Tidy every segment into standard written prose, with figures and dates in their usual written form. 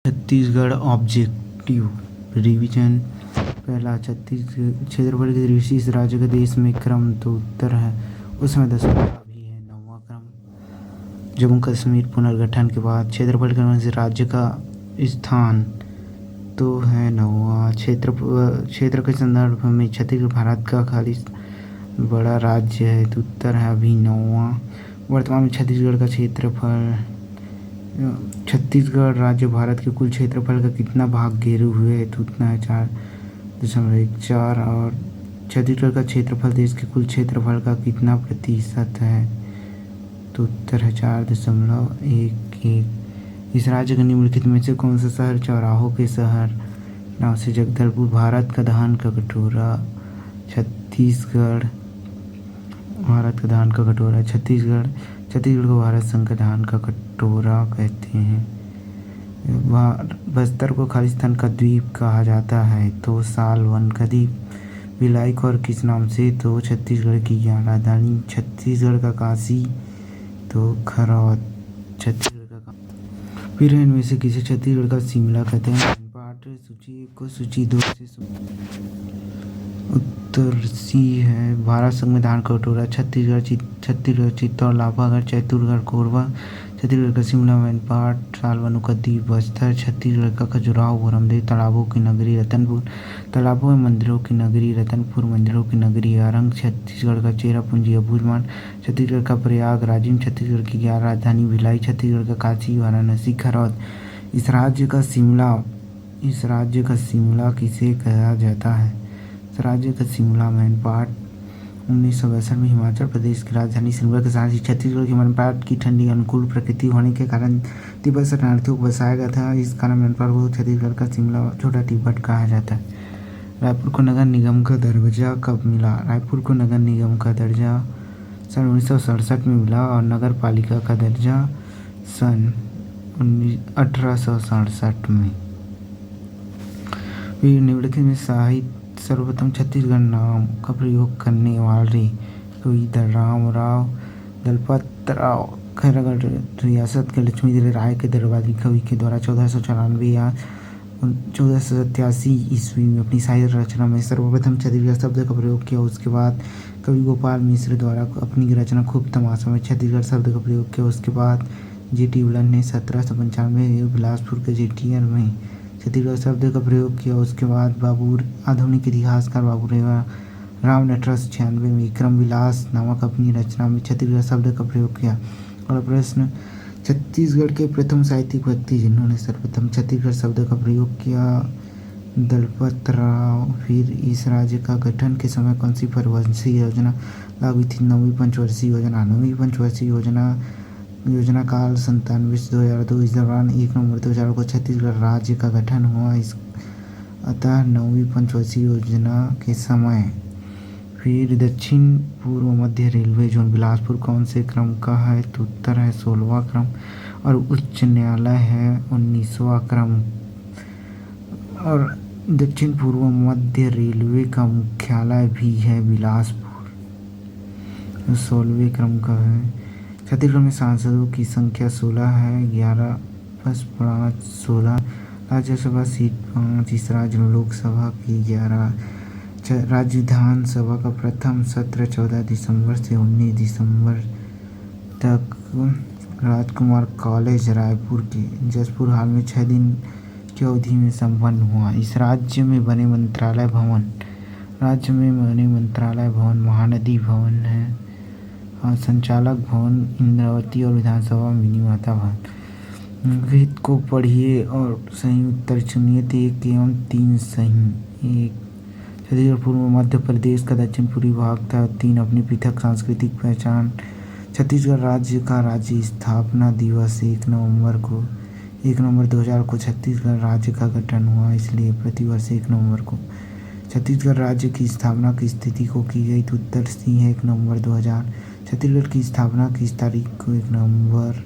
Chhattisgarh objective revision. पहला, छत्तीसगढ़ क्षेत्रफल की दृष्टि से इस राज्य का देश में क्रम तो उत्तर है, उसमें 10वां भी है। 9वां क्रम जम्मू कश्मीर पुनर्गठन के बाद क्षेत्रफल के क्रम से राज्य का स्थान तो है 9वां। क्षेत्र के संदर्भ में छत्तीसगढ़ भारत का खाली बड़ा राज्य है तो उत्तर है अभी 9वां। वर्तमान में छत्तीसगढ़ राज्य भारत के कुल क्षेत्रफल का कितना भाग घेरे हुए है तो उतना है 4.14। और छत्तीसगढ़ का क्षेत्रफल देश के कुल क्षेत्रफल का कितना प्रतिशत है तो उत्तर है 4.11। इस राज्य के निम्नलिखित में से कौन सा शहर चौराहों के शहर नाम से जगदलपुर भारत का दहन का कटोरा छत्तीसगढ़ को भारत संघ का दहन का कटोरा कहते हैं। बस्तर को खालिस्तान का द्वीप कहा जाता है तो सालवन का द्वीप। भिलाई को और किस नाम से तो छत्तीसगढ़ की ज्ञान राजधानी। छत्तीसगढ़ का काशी तो खरौद छत्तीसगढ़ का। फिर इनमें से किसे छत्तीसगढ़ का शिमला कहते हैं। पाठ सूची 1 को सूची 2 से उत्तर सी है। भारत संविधान का कटोरा छत्तीसगढ़ चित्तौड़ लाभागढ़ चैतुरगढ़ कोरबा। छत्तीसगढ़ का शिमला मैनपाट सालवन का द्वीप बस्तर। छत्तीसगढ़ का खजुराहो भरमदेव तालाबों की नगरी रतनपुर। तालाबों में मंदिरों की नगरी रतनपुर मंदिरों की नगरी अरंग। छत्तीसगढ़ का चेरापूंजी अबूझमाड़। छत्तीसगढ़ का प्रयाग राजिम। छत्तीसगढ़ की 11 राजधानी भिलाई। छत्तीसगढ़ का काशी वाराणसी खरौद। इस राज्य का शिमला किसे कहा जाता है। इस राज्य का शिमला मैनपाट 1962 में हिमाचल प्रदेश की राजधानी शिमला के साथ ही छत्तीसगढ़ के मैनपाट की ठंडी अनुकूल प्रकृति होने के कारण तिब्बत शरणार्थियों को बसाया गया था। इस कारण मैनपाट को छत्तीसगढ़ का शिमला छोटा तिब्बत कहा जाता है। रायपुर को नगर निगम का दर्जा कब मिला। रायपुर को नगर निगम का दर्जा सन 1967 में मिला और नगर पालिका का दर्जा सन 1867 में। फिर निम्नलिखित में साहित्य सर्वप्रथम छत्तीसगढ़ नाम का प्रयोग करने वाले कवि रामराव दलपत राव खैरागढ़ रियासत के लक्ष्मीदेवी राय के दरबारी कवि के द्वारा 1494 या 1487 ईस्वी में अपनी साहित्य रचना में सर्वप्रथम छत्तीसगढ़ शब्द का प्रयोग किया। उसके बाद कवि गोपाल मिश्र द्वारा अपनी रचना खूब तमाशा में छत्तीसगढ़ शब्द का प्रयोग किया। उसके बाद G.T. उलन ने 1795 में बिलासपुर के जेटियर में छत्तीसगढ़ शब्द का प्रयोग किया। उसके बाद आधुनिक इतिहासकार बाबूराव राव ने 1896 में विक्रम विलास नामक अपनी रचना में छत्तीसगढ़ शब्द का प्रयोग किया। और प्रश्न, छत्तीसगढ़ के प्रथम साहित्यिक व्यक्ति जिन्होंने सर्वप्रथम छत्तीसगढ़ शब्द का प्रयोग किया, दलपत राव। फिर इस राज्य का गठन के समय कौन सी पंचवर्षीय योजना लागू थी। 9वीं पंचवर्षीय योजना। 9वीं पंचवर्षीय योजना काल 97 से 2002। इस दौरान 1 नवंबर 2000 को छत्तीसगढ़ राज्य का गठन हुआ। अतः 9वीं पंचवर्षीय योजना के समय। फिर दक्षिण पूर्व मध्य रेलवे जोन बिलासपुर कौन से क्रम का है तो उत्तर है 16वां क्रम। और उच्च न्यायालय है 19वां क्रम। और दक्षिण पूर्व मध्य रेलवे का मुख्यालय भी है बिलासपुर, 16वें क्रम का है। छत्तीसगढ़ में सांसदों की संख्या 16 है। 11 + 5 16। राज्यसभा सीट 5। इस राज्य में लोकसभा की 11। राज्य विधानसभा का प्रथम सत्र 14 दिसंबर से 19 दिसंबर तक राजकुमार कॉलेज रायपुर के जसपुर हाल में 6 दिन की अवधि में संपन्न हुआ। इस राज्य में बने मंत्रालय भवन महानदी भवन है, संचालक भवन इंद्रावती और विधानसभा मिनी माता भवन। विहित को पढ़िए और सही उत्तर चुनिए। 1 एवं 3 सही। 1 छत्तीसगढ़ पूर्व मध्य प्रदेश का दक्षिण पूर्वी भाग था। 3 अपनी पृथक सांस्कृतिक पहचान। छत्तीसगढ़ राज्य का राज्य स्थापना दिवस 1 नवंबर 2000 को छत्तीसगढ़ राज्य का गठन हुआ, इसलिए प्रतिवर्ष 1 नवंबर को छत्तीसगढ़ राज्य की स्थापना की तिथि को की गई तो उत्तर सी है 1 नवंबर 2000। छत्तीसगढ़ की स्थापना किस तारीख को 1 नवंबर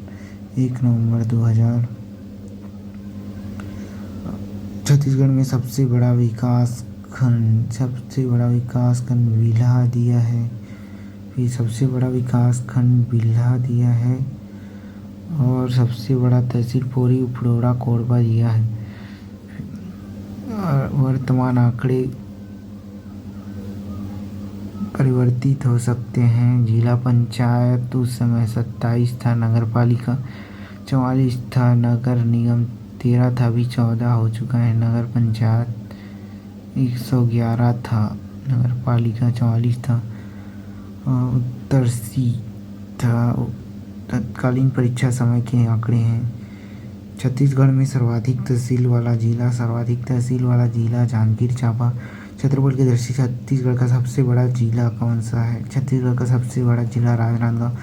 2000। छत्तीसगढ़ में सबसे बड़ा विकास खंड बिल्हा दिया है। फिर सबसे बड़ा विकास खंड बिल्हा दिया है और सबसे बड़ा तहसील पौड़ी उपडोरा कोरबा जिला है। वर्तमान आंकड़े परिवर्तित हो सकते हैं। जिला पंचायत उस समय 27 था, नगर पालिका 44 था, नगर निगम 13 था, अभी 14 हो चुका है। नगर पंचायत 111 था, नगर पालिका 44 था। उत्तर सी था। तत्कालीन परीक्षा समय के आंकड़े हैं। छत्तीसगढ़ में सर्वाधिक तहसील वाला जिला जांजगीर चांपा। क्षेत्रफल की दृष्टि से छत्तीसगढ़ का सबसे बड़ा जिला कौन सा है? छत्तीसगढ़ का सबसे बड़ा जिला राजनांदगांव।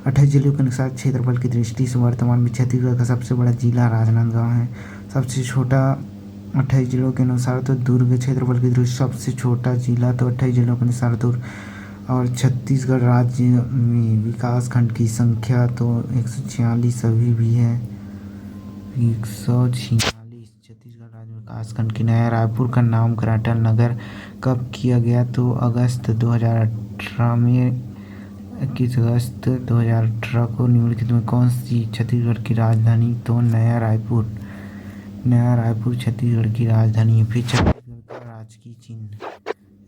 28 जिलों के अनुसार क्षेत्रफल की दृष्टि से वर्तमान में छत्तीसगढ़ का सबसे बड़ा जिला राजनांदगांव है। सबसे छोटा 28 जिलों के अनुसार तो दुर्ग। क्षेत्रफल की दृष्टि सबसे छोटा जिला तो 28 जिलों के अनुसार दुर्ग। और छत्तीसगढ़ राज्य में विकास खंड की संख्या तो 146 अभी भी है। 146 छत्तीसगढ़ राज्य विकास खंड की। नया रायपुर का नामकरण नगर कब किया गया? तो अगस्त 2018 में 21 अगस्त 2018 को। निम्नलिखित में कौन सी छत्तीसगढ़ की राजधानी? तो नया रायपुर छत्तीसगढ़ की राजधानी है। फिर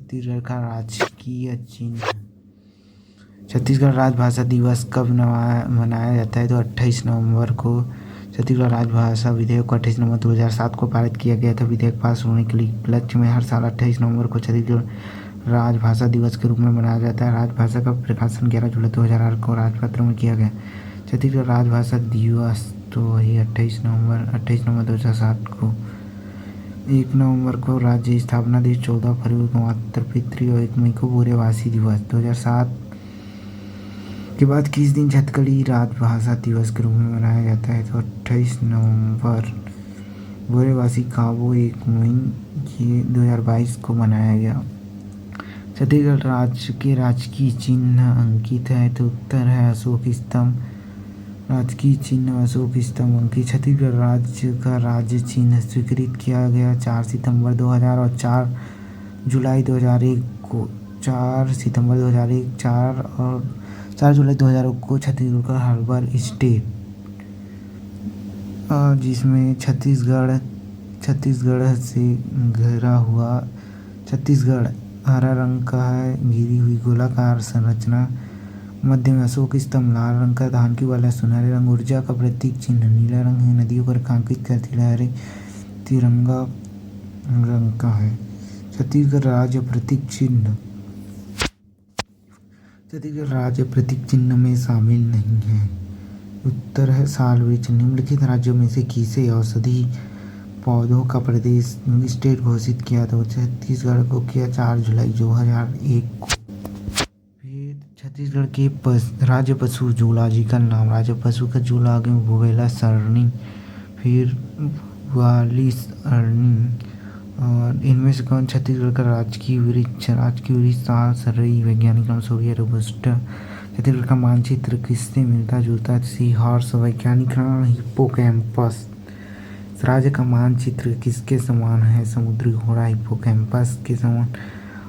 छत्तीसगढ़ का राजकीय चिन्ह। छत्तीसगढ़ राजभाषा दिवस कब मनाया जाता है? तो 28 नवंबर को। छत्तीसगढ़ राजभाषा विधेयक को 28 नवंबर 2007 को पारित किया गया था। विधेयक पास होने के उपलक्ष्य में हर साल 28 नवंबर को छत्तीसगढ़ राजभाषा दिवस के रूप में मनाया जाता है। राजभाषा का प्रकाशन 11 जुलाई 2008 को राजपत्र में किया गया। छत्तीसगढ़ राजभाषा दिवस तो वही 28 नवंबर 2007 को। 1 नवंबर को राज्य स्थापना दिवस, 14 फरवरी को मातृपितृ और 1 मई को बुरेवासी दिवस। 2007 के बाद किस दिन छत्तीसगढ़ी राजभाषा दिवस के रूप में मनाया जाता है? तो 28 नवंबर। बुरेवासी काबो 1 मई ये 2022 को मनाया गया। छत्तीसगढ़ राज्य के राजकीय चिन्ह अंकित है तो उत्तर है अशोक स्तंभ। राजकीय चिन्ह अशोक स्तंभ अंकित। छत्तीसगढ़ राज्य का राज्य चिन्ह स्वीकृत किया गया 4 सितंबर 2000 और 4 जुलाई 2001 को। 4 सितंबर 2001, 4 जुलाई 2001 को छत्तीसगढ़ का हार्बर स्टेट, जिसमें छत्तीसगढ़ से घिरा हुआ। छत्तीसगढ़ हरा रंग का है, घिरी हुई गोलाकार संरचना। मध्य में अशोक स्तंभ लाल रंग का, धान की बाला सुनहरे रंग, ऊर्जा का प्रतीक चिन्ह नीला रंग है, नदियों को रेखांकित करती लहरें तिरंगा रंग का है। छत्तीसगढ़ राज्य प्रतीक चिन्ह छत्तीसगढ़ राज्य प्रतीक चिन्ह में शामिल नहीं है। उत्तर है साल वृक्ष। निम्नलिखित राज्यों में से किसे औषधि पौधों का प्रदेश स्टेट घोषित किया? तो छत्तीसगढ़ को किया 4 जुलाई 2001 को। फिर छत्तीसगढ़ के राज्य पशु जूलॉजिकल नाम। राज्य पशु का जूलॉजी में भूवेला सरनी, फिर वालिस अर्नी। और इनमें से कौन छत्तीसगढ़ का राजकीय वृक्ष? साल सरई, वैज्ञानिक नाम सोरिया रोबस्टा। छत्तीसगढ़ का मानचित्र किससे मिलता जुलता है? सी हॉर्स, वैज्ञानिक नाम हिप्पोकैम्पस। राज्य का मानचित्र किसके समान है? समुद्री घोड़ा हिप्पोकैम्पस के समान।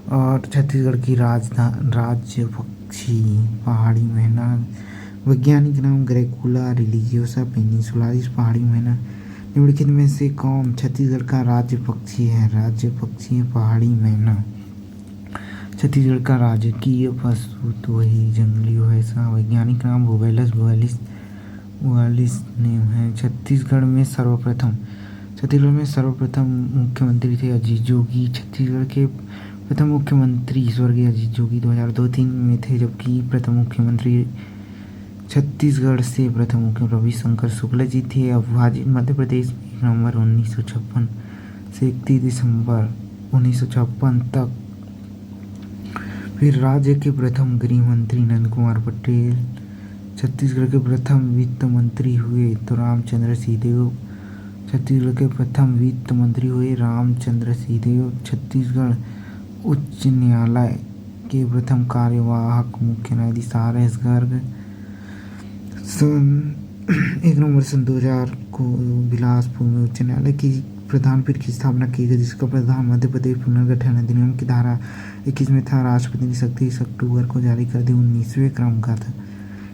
और छत्तीसगढ़ की राज्य पक्षी पहाड़ी मैना। वैज्ञानिक नाम ग्रेकुला रिलीजियोसा पेनिसुलारिस, पहाड़ी मैना। निम्नलिखित में से कौन छत्तीसगढ़ का राज्य पक्षी है? राज्य पक्षी है पहाड़ी मैना। छत्तीसगढ़ का राजकीय पशु तो वही जंगली भैंसा। वैज्ञानिक नाम बुआलिस नेम है। छत्तीसगढ़ में सर्वप्रथम मुख्यमंत्री थे अजीत जोगी। छत्तीसगढ़ के प्रथम मुख्यमंत्री स्वर्गीय अजीत जोगी 2002-3 में थे, जबकि प्रथम मुख्यमंत्री छत्तीसगढ़ से रविशंकर शुक्ला जी थे। अविभाजित मध्य प्रदेश 1 नवंबर 1956 से 31 दिसंबर 1956 तक। फिर राज्य के प्रथम गृह मंत्री नंद कुमार पटेल। छत्तीसगढ़ के प्रथम वित्त मंत्री हुए तो रामचंद्र सिंहदेव। छत्तीसगढ़ के प्रथम वित्त मंत्री हुए रामचंद्र सिंहदेव। छत्तीसगढ़ उच्च न्यायालय के प्रथम कार्यवाहक मुख्य न्यायाधीश RS गर्ग। 1 नवंबर 2000 को बिलासपुर में उच्च न्यायालय की प्रधान पीठ की स्थापना की गई, जिसका प्रावधान मध्य प्रदेश पुनर्गठन अधिनियम की धारा 21 में था। राष्ट्रपति ने 31 अक्टूबर को जारी कर दी 19वें क्रम का था।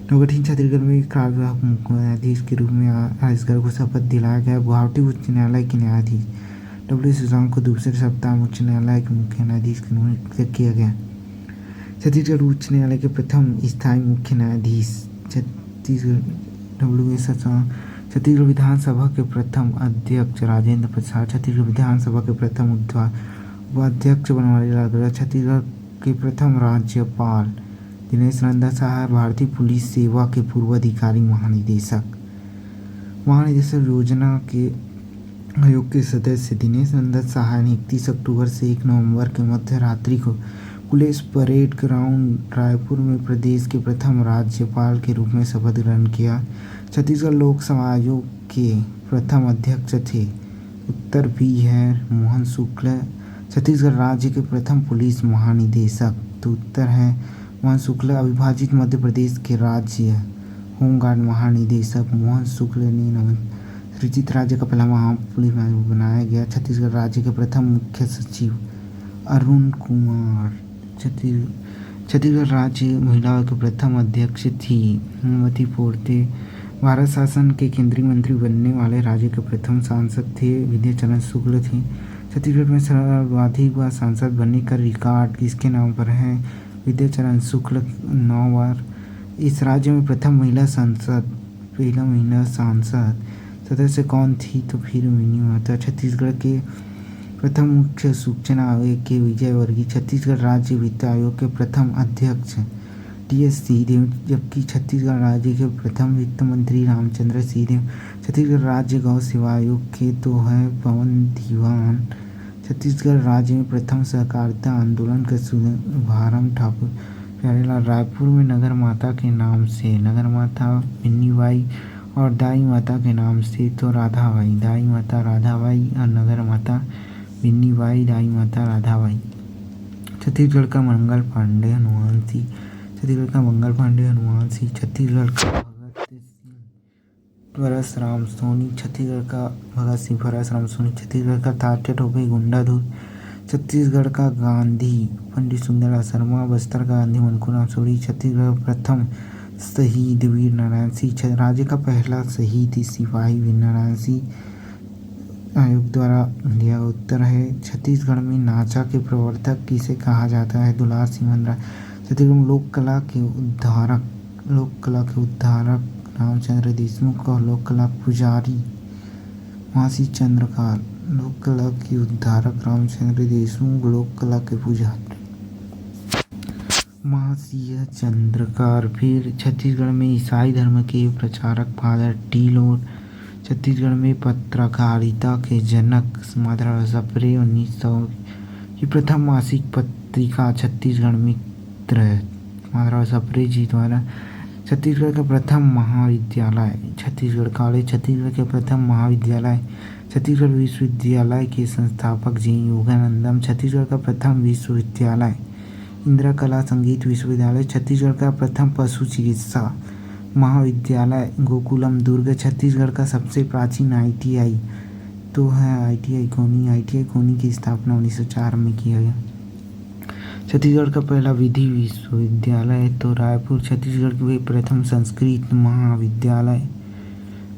नवगठित छत्तीसगढ़ में कार्यवाहक मुख्य न्यायाधीश के रूप में राजेश को शपथ दिलाया गया। गुवाहाटी उच्च न्यायालय के न्यायाधीश डब्ल्यू सुशांत को दूसरे सप्ताह उच्च न्यायालय के मुख्य न्यायाधीश के रूप में नियुक्त किया गया। छत्तीसगढ़ उच्च न्यायालय के प्रथम स्थायी मुख्य न्यायाधीश छत्तीसगढ़ डब्ल्यू सुशांत। छत्तीसगढ़ विधानसभा के प्रथम अध्यक्ष राजेंद्र प्रसाद। छत्तीसगढ़ विधानसभा के प्रथम उपाध्यक्ष बनवारी लाल गौर। छत्तीसगढ़ के प्रथम राज्यपाल दिनेश नंदन सहाय। भारतीय पुलिस सेवा के पूर्व अधिकारी महानिदेशक योजना के आयोग के सदस्य दिनेश नंदन सहाय ने 31 अक्टूबर से 1 नवंबर के मध्य रात्रि को पुलिस परेड ग्राउंड रायपुर में प्रदेश के प्रथम राज्यपाल के रूप में शपथ ग्रहण किया। छत्तीसगढ़ लोक सेवा आयोग के प्रथम अध्यक्ष थे उत्तर बिहार मोहन शुक्ल। छत्तीसगढ़ राज्य के प्रथम पुलिस महानिदेशक तो उत्तर है मोहन शुक्ल। अविभाजित मध्य प्रदेश के राज्य होमगार्ड महानिदेशक मोहन शुक्ल ने सृजित राज्य का पहला महापुलिस बनाया गया। छत्तीसगढ़ राज्य के प्रथम मुख्य सचिव अरुण कुमार। छत्तीसगढ़ राज्य महिला के प्रथम अध्यक्ष थी हेमवती पोर्ते। भारत शासन के केंद्रीय मंत्री बनने वाले राज्य के प्रथम सांसद थे विद्याचरण शुक्ल थे। छत्तीसगढ़ में सर्वाधिक बार सांसद बनने का रिकॉर्ड किसके नाम पर है? विद्याचरण शुक्ल 9 बार। इस राज्य में प्रथम महिला सांसद सदस्य कौन थी? तो फिर मिनी माता। छत्तीसगढ़ के प्रथम मुख्य सूचना आयोग के विजय वर्गीय। छत्तीसगढ़ राज्य वित्त आयोग के प्रथम अध्यक्ष टी.एस. सिंहदेव, जबकि छत्तीसगढ़ राज्य के प्रथम वित्त मंत्री रामचंद्र सिंहदेव। छत्तीसगढ़ राज्य गौ सेवा आयोग के तो है पवन दीवान। छत्तीसगढ़ राज्य में प्रथम सहकारिता आंदोलन का शुभारंभ ठाकुर प्यारेलाल। रायपुर में नगर माता के नाम से नगर माता मिन्नीबाई और दाई माता के नाम से तो राधाबाई। दाई माता राधाबाई और नगर माता मिन्नीबाई, दाई माता राधाबाई। छत्तीसगढ़ का मंगल पांडे हनुमान सिंह। छत्तीसगढ़ का मंगल पांडे हनुमान सिंह। छत्तीसगढ़ का भगत सिंह परसराम सोनी। छत्तीसगढ़ का भगत सिंह परसराम सोनी। छत्तीसगढ़ का तात्या टोपे गुंडाधुर। छत्तीसगढ़ का गांधी पंडित सुंदरलाल शर्मा। बस्तर का गांधी मनखुराम सोरी। छत्तीसगढ़ प्रथम शहीद वीर नारायण सिंह। राज्य का पहला शहीद सिपाही वीर नारायण सिंह आयोग द्वारा दिया उत्तर है। छत्तीसगढ़ में नाचा के प्रवर्तक किसे कहा जाता है? दुलार सिंह मंडरा। छत्तीसगढ़ में लोक कला के उद्धारक रामचंद्र देशमुख और लोक कला पुजारी मासी चंद्रकार। लोक कला के उद्धारक रामचंद्र देशमुख, लोक कला के पुजारी महासिंह चंद्रकार। फिर छत्तीसगढ़ में ईसाई धर्म के प्रचारक फादर टी लोड। छत्तीसगढ़ में पत्रकारिता के जनक माधवराव सप्रे 1900 की प्रथम मासिक पत्रिका छत्तीसगढ़ मित्र माधवराव सप्रे जी द्वारा। छत्तीसगढ़ का प्रथम महाविद्यालय छत्तीसगढ़ कॉलेज। छत्तीसगढ़ के प्रथम महाविद्यालय छत्तीसगढ़ विश्वविद्यालय के संस्थापक जी योगानंदम। छत्तीसगढ़ का प्रथम विश्वविद्यालय इंदिरा कला संगीत विश्वविद्यालय। छत्तीसगढ़ का प्रथम पशु चिकित्सा महाविद्यालय गोकुलम दुर्ग। छत्तीसगढ़ का सबसे प्राचीन ITI तो है ITI कोनी। ITI कोनी की स्थापना 1904 में किया गया। छत्तीसगढ़ का पहला विधि विश्वविद्यालय तो रायपुर। छत्तीसगढ़ के प्रथम संस्कृत महाविद्यालय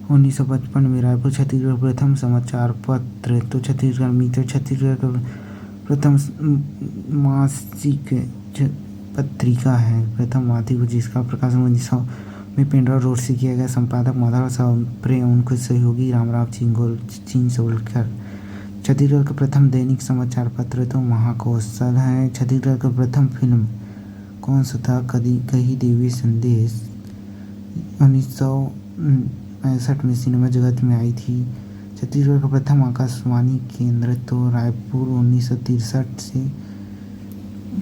1955 में रायपुर। छत्तीसगढ़ प्रथम समाचार पत्र तो छत्तीसगढ़ मित्र। छत्तीसगढ़ का प्रथम मासिक पत्रिका है प्रथम मासिक जिसका प्रकाशन 1900 में पेंड्रा रोड से किया गया। संपादक माधवराव सप्रे, उनके सहयोगी रामराव चिंचोलकर। छत्तीसगढ़ का प्रथम दैनिक समाचार पत्र तो महाकौशल है। छत्तीसगढ़ का प्रथम फिल्म कौन सा था? कही देवी संदेश 1965 में सिनेमा जगत में आई थी। छत्तीसगढ़ का प्रथम आकाशवाणी केंद्र तो रायपुर 1963 से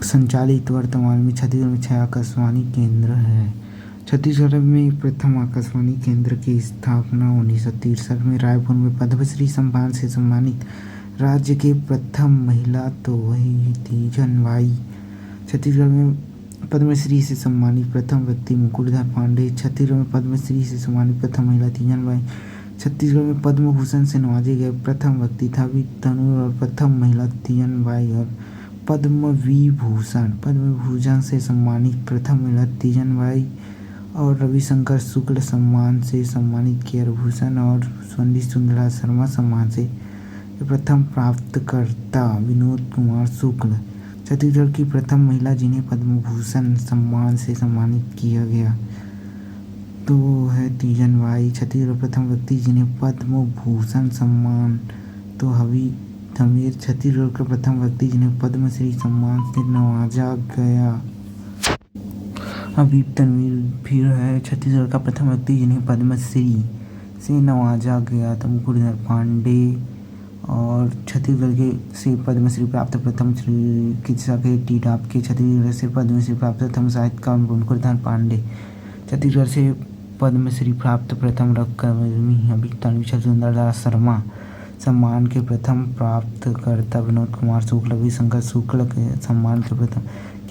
संचालित। वर्तमान में छत्तीसगढ़ में 6 आकाशवाणी केंद्र हैं। छत्तीसगढ़ में प्रथम आकाशवाणी केंद्र की स्थापना 1963 में। रायपुर में पद्मश्री सम्मान से सम्मानित राज्य के प्रथम महिला तो वही तीजन बाई। छत्तीसगढ़ में पद्मश्री से सम्मानित प्रथम व्यक्ति मुकुटधर पांडे। छत्तीसगढ़ में पद्मश्री से सम्मानित प्रथम महिला तीजन बाई। छत्तीसगढ़ में पद्म भूषण से नवाजे गए प्रथम व्यक्ति था तनुर और प्रथम महिला तीजन बाई। और पद्म विभूषण से सम्मानित प्रथम महिला तीजन बाई और रविशंकर शुक्ल सम्मान से सम्मानित किया। भूषण और स्वंदी सुंदरा शर्मा सम्मान से प्रथम प्राप्तकर्ता विनोद कुमार शुक्ल छत्तीसगढ़ की प्रथम महिला जिन्हें पद्म भूषण सम्मान से सम्मानित किया गया तो है तीजन बाई। छत्तीसगढ़ प्रथम व्यक्ति जिन्हें पद्म भूषण सम्मान तो हबीब तनवीर। छत्तीसगढ़ का प्रथम व्यक्ति जिन्हें पद्मश्री सम्मान से नवाजा गया हबीब तनवीर। फिर है छत्तीसगढ़ का प्रथम व्यक्ति जिन्हें पद्मश्री से नवाजा गया तो मुकुटधर पांडे। और छत्तीसगढ़ के से पद्मश्री प्राप्त प्रथम चिकित्सक है टीडाप के। छत्तीसगढ़ से पद्मश्री प्राप्त प्रथम साहित्यकार मुकुटधर पांडे। छत्तीसगढ़ से पद्मश्री प्राप्त प्रथम रंगकर्मी हबीब तनवीर। सुंदरलाल शर्मा सम्मान के प्रथम प्राप्तकर्ता विनोद कुमार शुक्ल। रविशंकर शुक्ल के सम्मान के प्रथम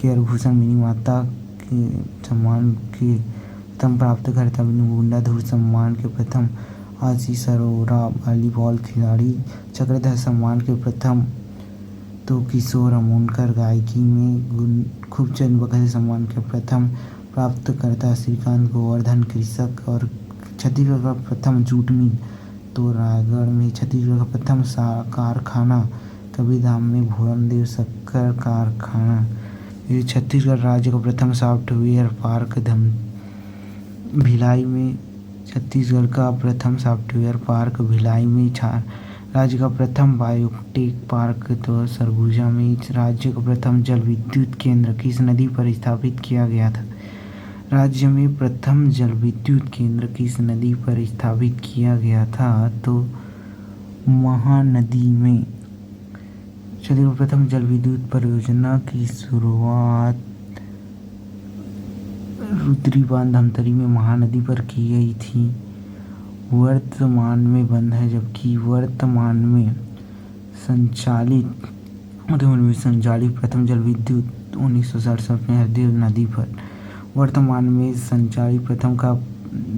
केयर भूषण। मिनी माता के सम्मान के प्रथम प्राप्तकर्ता गुंडाधुर। सम्मान के प्रथम आशीष अरोरा वॉलीबॉल खिलाड़ी। चक्रधर सम्मान के प्रथम तो किशोर अमोनकर। गायकी में खूबचंद बघेल सम्मान के प्रथम प्राप्तकर्ता श्रीकांत गोवर्धन कृषक। और छत्तीसगढ़ का प्रथम जूट मिल तो रायगढ़ में। छत्तीसगढ़ का प्रथम कारखाना कबीरधाम में भोरमदेव शक्कर कारखाना। ये छत्तीसगढ़ राज्य का प्रथम सॉफ्टवेयर पार्क भिलाई में। छत्तीसगढ़ का प्रथम सॉफ्टवेयर पार्क भिलाई में। राज्य का प्रथम बायोटेक पार्क तो सरगुजा में। राज्य का प्रथम जल विद्युत केंद्र किस नदी पर स्थापित किया गया था। राज्य में प्रथम जल विद्युत केंद्र किस नदी पर स्थापित किया गया था तो महानदी में। छत्तीसगढ़ प्रथम जल विद्युत परियोजना की शुरुआत रुद्री बांध धमतरी में महानदी पर की गई थी। वर्तमान में बंद है जबकि वर्तमान में संचालित प्रथम जल विद्युत 1967 में हरदेव नदी पर। वर्तमान में संचालित प्रथम का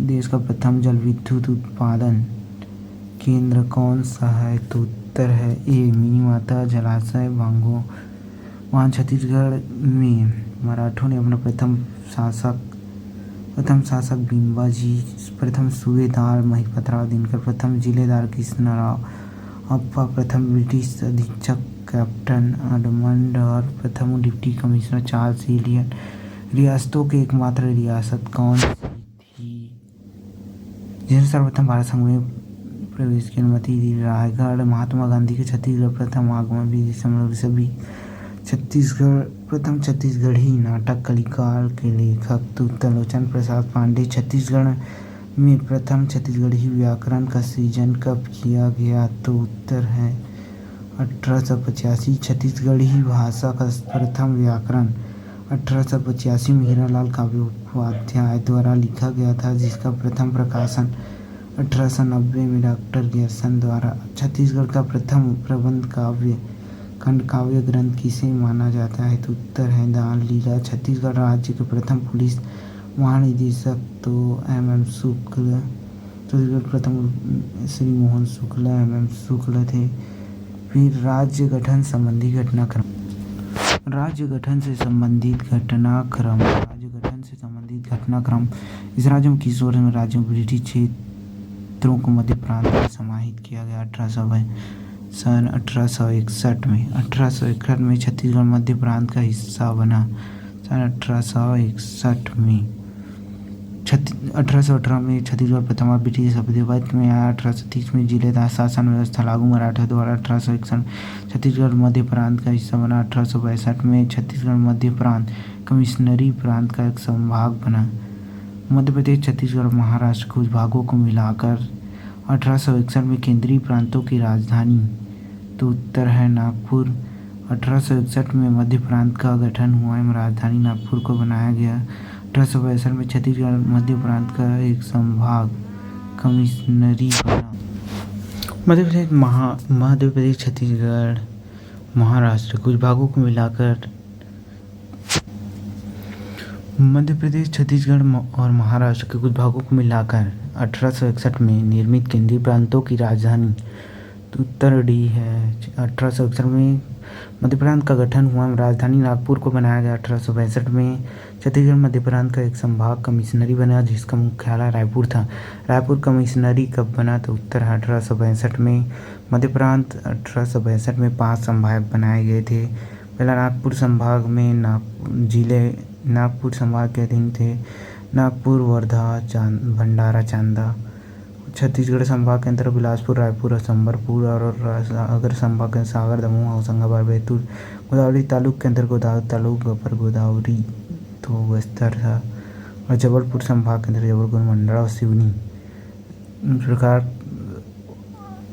देश का प्रथम जल विद्युत उत्पादन केंद्र कौन सा है तो उत्तर है ए मिनी माता जलाशय भांगो। वहाँ छत्तीसगढ़ में मराठों ने अपना प्रथम शासक बिंबाजी। प्रथम सूबेदार महिपतराव दिनकर। प्रथम जिलेदार कृष्णराव अप्पा। प्रथम ब्रिटिश अधीक्षक कैप्टन एडमंड। और प्रथम डिप्टी कमिश्नर चार्ल्स एलियट। रियासतों की एकमात्र रियासत कौन सी थी जिसने सर्वप्रथम भारत संघ में प्रवेश की अनुमति दी। रायगढ़। महात्मा गांधी के छत्तीसगढ़ प्रथम आगमन भी सभी। छत्तीसगढ़ प्रथम छत्तीसगढ़ी नाटक कलिकाल के लेखक तो त्रिलोचन प्रसाद पांडे। छत्तीसगढ़ में प्रथम छत्तीसगढ़ी व्याकरण का सृजन कब किया गया तो उत्तर है 1885। छत्तीसगढ़ी भाषा का प्रथम व्याकरण 1885 में हीरालाल काव्योपाध्याय द्वारा लिखा गया था जिसका प्रथम प्रकाशन 1890 में डॉक्टर ग्यर्सन द्वारा। छत्तीसगढ़ का प्रथम प्रबंध काव्य खंडकाव्य ग्रंथ किसे माना जाता है तो उत्तर है दान लीला। छत्तीसगढ़ राज्य के प्रथम पुलिस महानिदेशक तो MM शुक्ल। छत्तीसगढ़ प्रथम श्री मोहन शुक्ल MM शुक्ल थे। फिर राज्य गठन संबंधी घटनाक्रम। राज्य गठन से संबंधित घटनाक्रम। इस राज्य में किशोर राज्यों ब्रिटिश क्षेत्रों को मध्य प्रांत में समाहित किया गया। 1861 में। 1861 में छत्तीसगढ़ मध्य प्रांत का हिस्सा बना। सन 1861 में 1818 में छत्तीसगढ़ प्रथम ब्रिटिश आधिपत्य में आया। 1830 में जिलेदार शासन व्यवस्था लागू मराठा द्वारा। 1861 छत्तीसगढ़ मध्य प्रांत का हिस्सा बना। 1862 में छत्तीसगढ़ मध्य प्रांत कमिश्नरी प्रांत का एक संभाग बना। मध्य प्रदेश छत्तीसगढ़ महाराष्ट्र कुछ भागों को मिलाकर 1861 में केंद्रीय प्रांतों की राजधानी तो उत्तर है नागपुर। 1861 में मध्य प्रांत का गठन हुआ एवं राजधानी नागपुर को बनाया गया। 1862 में छत्तीसगढ़ मध्य प्रांत का एक संभाग कमिश्नरी बना। मध्य प्रदेश छत्तीसगढ़ महाराष्ट्र कुछ भागों को मिलाकर मध्य प्रदेश छत्तीसगढ़ और महाराष्ट्र के कुछ भागों को मिलाकर 1861 में निर्मित केंद्रीय प्रांतों की राजधानी तो उत्तर डी है। 1861 में मध्य प्रांत का गठन हुआ। राजधानी नागपुर को बनाया गया 1865 में। छत्तीसगढ़ मध्य प्रांत का एक संभाग कमिश्नरी बना जिसका मुख्यालय रायपुर था। रायपुर कमिश्नरी कब बना तो उत्तर है 1865 में। मध्य प्रांत 1865 में 5 संभाग बनाए गए थे। पहला नागपुर संभाग में जिले नागपुर संभाग के अधीन थे नागपुर, वर्धा, भंडारा, चांदा। छत्तीसगढ़ संभाग के अंतर्गत बिलासपुर, रायपुर, संबलपुर और अगर संभाग के सागर, दमोह, होशंगाबाद, बैतूल। गोदावरी तालुक के अंतर्गत गोदावरी तालुक, अपर गोदावरी तो बस्तर था। और जबलपुर संभाग के अंतर्गत जबलपुर, मंडला और सिवनी। इस प्रकार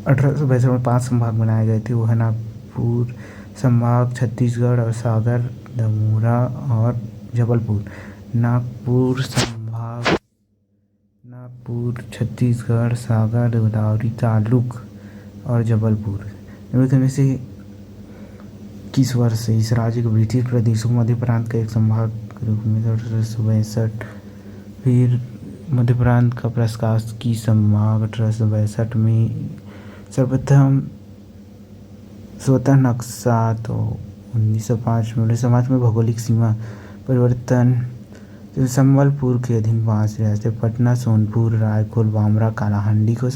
1865 में 5 संभाग बनाए गए थे। वो है नागपुर संभाग, छत्तीसगढ़ और सागर, दमोह और जबलपुर। नागपुर संभाग, नागपुर, छत्तीसगढ़, सागर, गोदावरी तालुक और जबलपुर। निम्नलिखित में से किस वर्ष से इस राज्य के ब्रिटिश प्रदेशों को मध्य प्रांत का एक संभाग के रूप में 1862। फिर मध्य प्रांत का प्रशासकीय संभाग 1862 में सर्वप्रथम स्वतः नक्शा तो 1905 में भौगोलिक सीमा परिवर्तन। तो संबलपुर के अधीन 5 रियासतें पटना, सोनपुर, रायपुर, बामरा, कालाहांडी को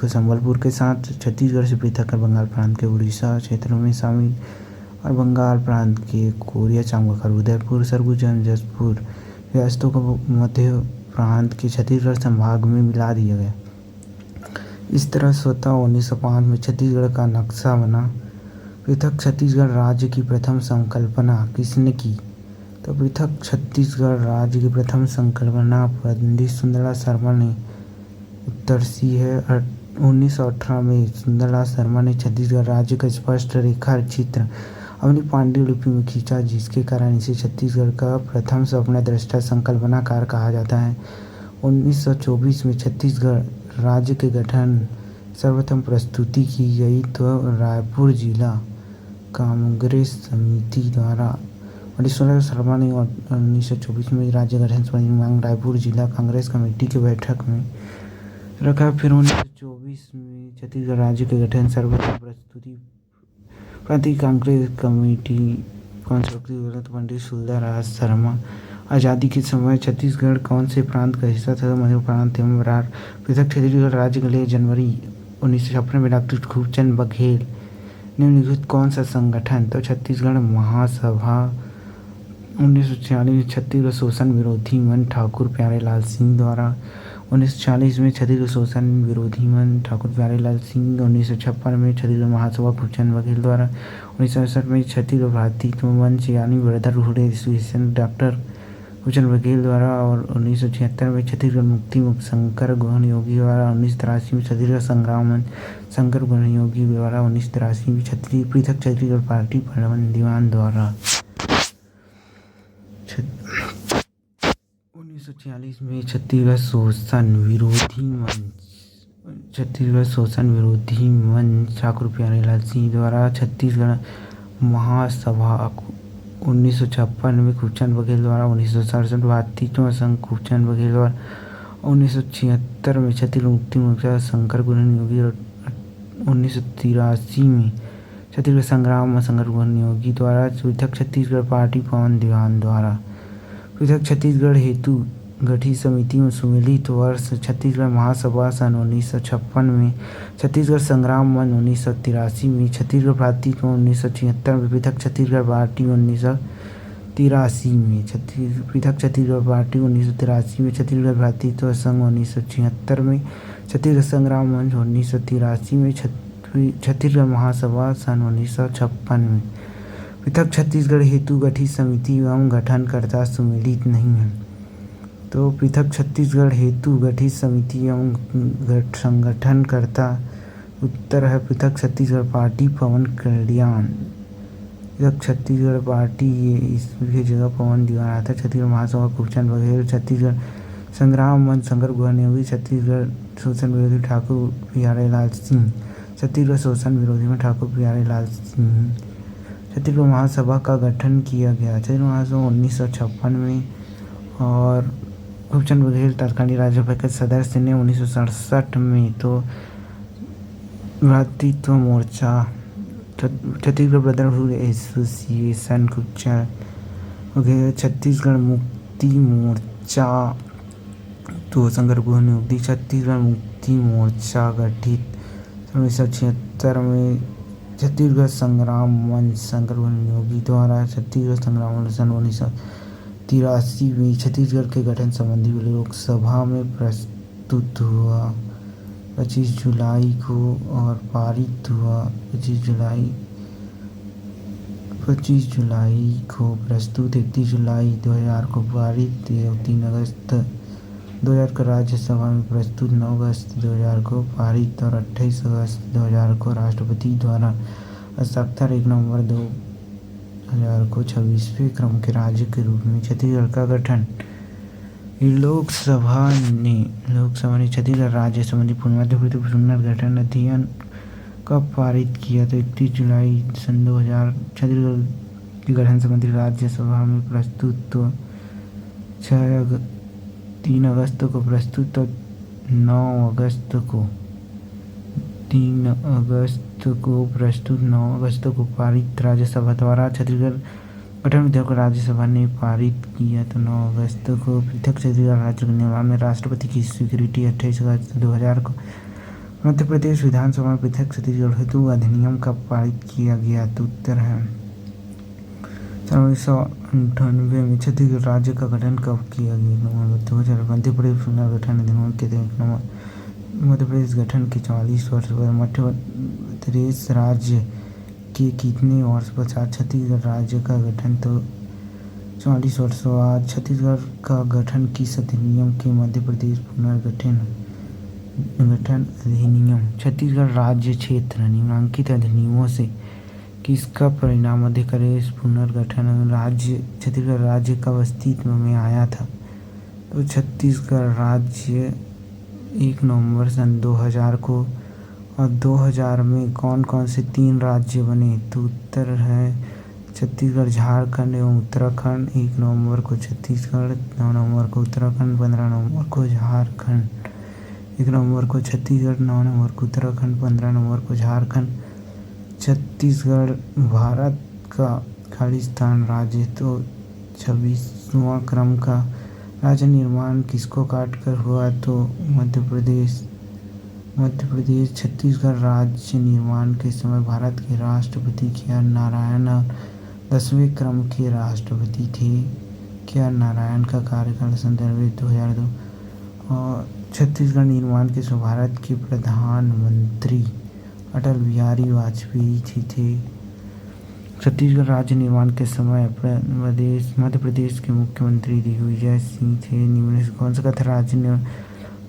संबलपुर के साथ छत्तीसगढ़ से पृथक कर बंगाल प्रांत के उड़ीसा क्षेत्रों में शामिल और बंगाल प्रांत के कोरिया, चांगलांग, उदयपुर, सरगुजा, जशपुर रियासतों को मध्य प्रांत के छत्तीसगढ़ संभाग में मिला दिया गया। इस तरह स्वतः 1905 में छत्तीसगढ़ का नक्शा बना। पृथक छत्तीसगढ़ राज्य की प्रथम संकल्पना किसने की तो पृथक छत्तीसगढ़ राज्य की प्रथम संकल्पना पंडित सुंदरलाल शर्मा ने। उत्तर सी है। 1918 में सुंदरलाल शर्मा ने छत्तीसगढ़ राज्य का स्पष्ट रेखा चित्र अपनी पांडुलिपि में खींचा जिसके कारण इसे छत्तीसगढ़ का प्रथम स्वप्न दृष्टा संकल्पनाकार कहा जाता है। 1924 में छत्तीसगढ़ राज्य के गठन सर्वप्रथम प्रस्तुति की गई तो रायपुर जिला कांग्रेस समिति द्वारा। पंडित सुंदरलाल शर्मा ने 1924 में राज्य गठन संबंधी मांग रायपुर जिला कांग्रेस कमेटी की बैठक में रखा। फिर 1924 में छत्तीसगढ़ राज्य के गठन सर्वप्रथम प्रस्तुति प्रांतीय कांग्रेस कमेटी पंडित सुंदरलाल शर्मा। आज़ादी के समय छत्तीसगढ़ कौन से प्रांत का हिस्सा था? मध्य प्रांत एवं बरार। पृथक छत्तीसगढ़ राज्य के लिए जनवरी 1956 में डॉक्टर खूबचंद बघेल निम्नलिखित कौन सा संगठन तो छत्तीसगढ़ महासभा। 1946 में छत्तीसगढ़ शोषण विरोधी मंच ठाकुर प्यारेलाल सिंह द्वारा। 1946 में छत्तीसगढ़ शोषण विरोधी मंच ठाकुर प्यारेलाल सिंह। 1956 में छत्तीसगढ़ महासभा खूबचंद बघेल द्वारा। 1967 में छत्तीसगढ़ भारतीय मंच यानी brotherhood association doctor Khubchand Baghel द्वारा। और 1976 में छत्तीसगढ़ मुक्ति मुक्त शंकर गुहन योगी द्वारा। 1983 में छत्तीसगढ़ संग्राम मंच शंकर गुहन योगी द्वारा। 1983 में पृथक छत्तीसगढ़ पार्टी पवन दीवान द्वारा। 1946 में छत्तीसगढ़ शोषण विरोधी मंच ठाकुर प्यारेलाल सिंह द्वारा। छत्तीसगढ़ महासभा 1956 में खूबचंद बघेल द्वारा। 1967 भारतीय संघ खूबचंद बघेल द्वारा। 1976 में छत्तीसगढ़ मुक्ति मोर्चा शंकर गुहन योगी। 1983 में छत्तीसगढ़ संग्राम शंकर गुहन योगी द्वारा। पृथक छत्तीसगढ़ पार्टी पवन दीवान द्वारा। पृथक छत्तीसगढ़ हेतु गठित समिति में सुमेलित वर्ष छत्तीसगढ़ महासभा सन 1956 में। छत्तीसगढ़ संग्राम मंच 1983 में। छत्तीसगढ़ भारती को 1976 में। पृथक छत्तीसगढ़ पार्टी 1983 में। पृथक छत्तीसगढ़ पार्टी 1983 में। छत्तीसगढ़ भारतीय संघ 1976 में। छत्तीसगढ़ संग्राम मंच 1983 में। छत्तीसगढ़ महासभा सन 1956 में। पृथक छत्तीसगढ़ हेतु गठित समिति एवं गठनकर्ता सुमेलित नहीं है तो पृथक छत्तीसगढ़ हेतु गठित समिति एवं संगठनकर्ता उत्तर है पृथक छत्तीसगढ़ पार्टी पवन कल्याण। पृथक छत्तीसगढ़ पार्टी ये इसकी जगह पवन दीवान आता है। छत्तीसगढ़ महासभा खूबचंद बघेल। छत्तीसगढ़ संग्राम मंच शंकर गुहन योगी। छत्तीसगढ़ शोषण विरोधी ठाकुर प्यारेलाल सिंह। छत्तीसगढ़ शोषण विरोधी में ठाकुर प्यारेलाल सिंह। छत्तीसगढ़ महासभा का गठन किया गया छत्तीसगढ़ महासभा 1956 में और खूबचंद बघेल तत्कालीन राज्यसभा के सदस्य ने 1967 में। तो भ्रातृत्व मोर्चा, छत्तीसगढ़ ब्रदरहुड एसोसिएशन कुचा वगैरह, छत्तीसगढ़ मुक्ति मोर्चा तो शंकरपुर नियुक्ति, छत्तीसगढ़ मुक्ति मोर्चा गठित 1976 में, छत्तीसगढ़ संग्राम मंच शंकरपुर नियोगी द्वारा, छत्तीसगढ़ संग्राम मंच सन 1983 में छत्तीसगढ़ के गठन संबंधी बिल लोकसभा में प्रस्तुत हुआ 25 जुलाई को और पारित हुआ 25 जुलाई को प्रस्तुत, 31 जुलाई 2000 को पारित, 3 अगस्त 2000 को राज्यसभा में प्रस्तुत, 9 अगस्त 2000 को पारित और 28 अगस्त 2000 को राष्ट्रपति द्वारा हस्ताक्षर, 1 नवंबर 2000 को 26वें क्रम के राज्य के रूप में छत्तीसगढ़ का गठन। लोकसभा ने छत्तीसगढ़ राज्य संबंधी पुनर्गठन अध्ययन कब पारित किया? तो 31 जुलाई सन 2000 छत्तीसगढ़ के गठन संबंधी राज्यसभा में प्रस्तुत, तो 3 अगस्त को प्रस्तुत, तो 9 अगस्त को पारित राज्यसभा द्वारा। छत्तीसगढ़ गठन विधेयक को राज्यसभा ने पारित किया, तो 9 अगस्त को। पृथक छत्तीसगढ़ राज्य के निर्माण में राष्ट्रपति की स्वीकृति, 28 अगस्त 2000 को। मध्य प्रदेश विधानसभा में पृथक छत्तीसगढ़ हेतु अधिनियम कब पारित किया गया? तो उत्तर है 1998 में। छत्तीसगढ़ राज्य का गठन कब किया गया? 2000। मध्य प्रदेश पुनर्गठन अधिनियम के तहत मध्य प्रदेश गठन के 44 वर्ष बाद मध्य प्रदेश राज्य के कितने वर्ष पश्चात छत्तीसगढ़ राज्य का गठन? तो 44 वर्ष बाद छत्तीसगढ़ का गठन किस अधिनियम के? मध्य प्रदेश पुनर्गठन अधिनियम। छत्तीसगढ़ राज्य क्षेत्र निम्नलिखित अधिनियमों से किसका परिणाम मध्य प्रदेश पुनर्गठन राज्य छत्तीसगढ़ राज्य कब अस्तित्व में आया था? तो छत्तीसगढ़ राज्य 1 नवंबर सन 2000 को। और 2000 में कौन कौन से 3 राज्य बने? तो उत्तर है छत्तीसगढ़, झारखंड एवं उत्तराखंड। 1 नवंबर को छत्तीसगढ़, 9 नवंबर को उत्तराखंड, 15 नवंबर को झारखंड। 1 नवंबर को छत्तीसगढ़, 9 नवंबर को उत्तराखंड, 15 नवंबर को झारखंड। छत्तीसगढ़ भारत का खालिस्तान राज्य, तो 26वां क्रम का राज्य निर्माण किसको काटकर हुआ? तो मध्य प्रदेश। छत्तीसगढ़ राज्य निर्माण के समय भारत के राष्ट्रपति के.आर. नारायण और 10वें क्रम के राष्ट्रपति थे। के.आर. नारायण का कार्यकाल संदर्भित 2002। और छत्तीसगढ़ निर्माण के समय भारत के प्रधानमंत्री अटल बिहारी वाजपेयी जी थे। छत्तीसगढ़ राज्य निर्माण के समय मध्य प्रदेश के मुख्यमंत्री दिग्विजय सिंह थे। निम्न से कौन सा कथन राज्य निर्माण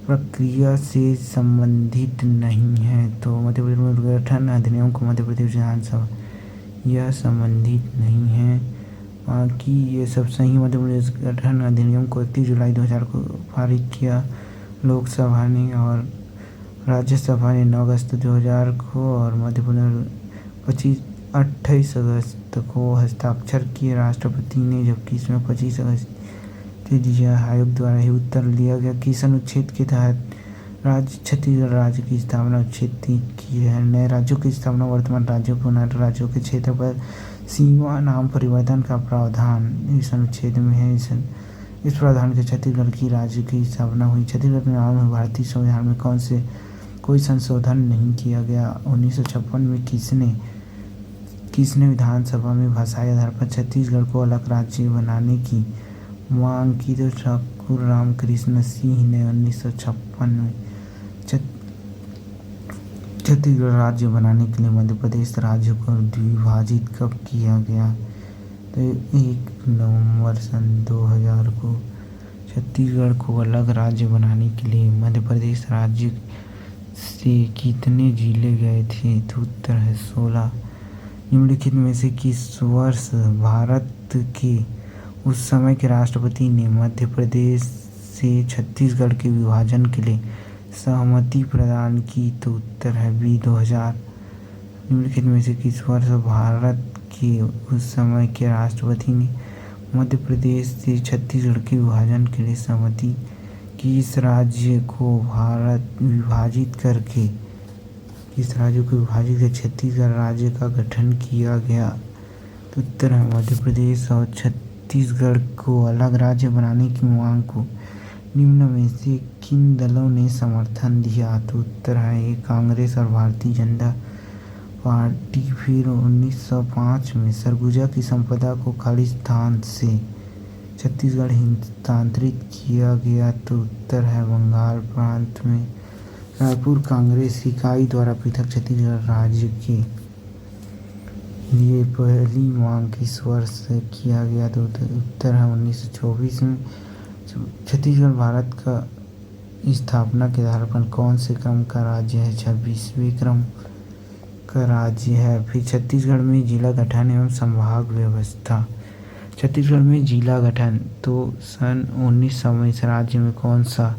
प्रक्रिया से संबंधित नहीं है? तो मध्य प्रदेश में गठन अधिनियम को मध्य प्रदेश विधानसभा यह संबंधित नहीं है, बाकी ये सब सही। मध्य प्रदेश गठन अधिनियम को 31 जुलाई 2000 को पारित किया लोकसभा ने, और राज्यसभा ने 9 अगस्त 2000 को, और मध्य प्रदेश 28 अगस्त को हस्ताक्षर किए राष्ट्रपति ने, जबकि इसमें 25 अगस्त आयोग द्वारा ही उत्तर लिया गया। किस अनुच्छेद के तहत छत्तीसगढ़ राज्य की स्थापना? अनुच्छेद 3 की है। नए राज्यों की स्थापना, वर्तमान राज्यों पुनः राज्यों के क्षेत्र पर सीमा नाम परिवर्तन का प्रावधान इस अनुच्छेद में है। इस प्रावधान के छत्तीसगढ़ की राज्य की स्थापना हुई। छत्तीसगढ़ के निर्माण में भारतीय संविधान में कोई संशोधन नहीं किया गया। 1956 में किसने विधानसभा में भाषाई आधार पर छत्तीसगढ़ को अलग राज्य बनाने की मांग की? तो ठाकुर रामकृष्ण सिंह ने 1956 में छत्तीसगढ़ राज्य बनाने के लिए मध्य प्रदेश राज्य को द्विभाजित कब किया गया? तो 1 नवंबर सन 2000 को। छत्तीसगढ़ को अलग राज्य बनाने के लिए मध्य प्रदेश राज्य से कितने जिले गए थे? तो उत्तर है 16। निम्नलिखित में से किस वर्ष भारत के उस समय के राष्ट्रपति ने मध्य प्रदेश से छत्तीसगढ़ के विभाजन के लिए सहमति प्रदान की? तो उत्तर है बी 2000। निम्नलिखित में से किस वर्ष भारत के उस समय के राष्ट्रपति ने मध्य प्रदेश से छत्तीसगढ़ के विभाजन के लिए सहमति की? इस राज्य को भारत विभाजित करके किस राज्य को विभाजित कर छत्तीसगढ़ राज्य का गठन किया गया? तो उत्तर है मध्य प्रदेश। और छत्तीसगढ़ को अलग राज्य बनाने की मांग को निम्न में से किन दलों ने समर्थन दिया? तो उत्तर है ये कांग्रेस और भारतीय जनता पार्टी। फिर 1905 में सरगुजा की संपदा को खालिस्तान से छत्तीसगढ़ हस्तांतरित किया गया। तो उत्तर है बंगाल प्रांत में रायपुर कांग्रेस इकाई द्वारा पृथक छत्तीसगढ़ राज्य के लिए पहली मांग किस वर्ष से किया गया? तो उत्तर है 1924 में। छत्तीसगढ़ भारत का स्थापना के आधार पर कौन से क्रम का राज्य है? 26वें क्रम का राज्य है। फिर छत्तीसगढ़ में जिला गठन एवं संभाग व्यवस्था। छत्तीसगढ़ में जिला गठन तो सन 1900 में इस राज्य में कौन सा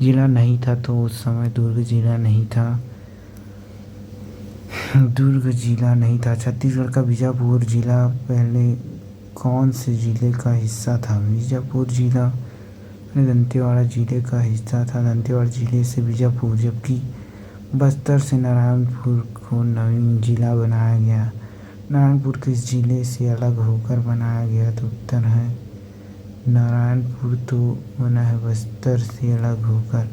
जिला नहीं था? तो उस समय दुर्ग जिला नहीं था। दुर्ग जिला नहीं था। छत्तीसगढ़ का बीजापुर जिला पहले कौन से जिले का हिस्सा था? बीजापुर जिला दंतेवाड़ा जिले का हिस्सा था। दंतेवाड़ा जिले से बीजापुर, जबकि बस्तर से नारायणपुर को नवीन जिला बनाया गया। नारायणपुर किस जिले से अलग होकर बनाया गया? तो उत्तर है नारायणपुर तो बना है बस्तर से अलग होकर।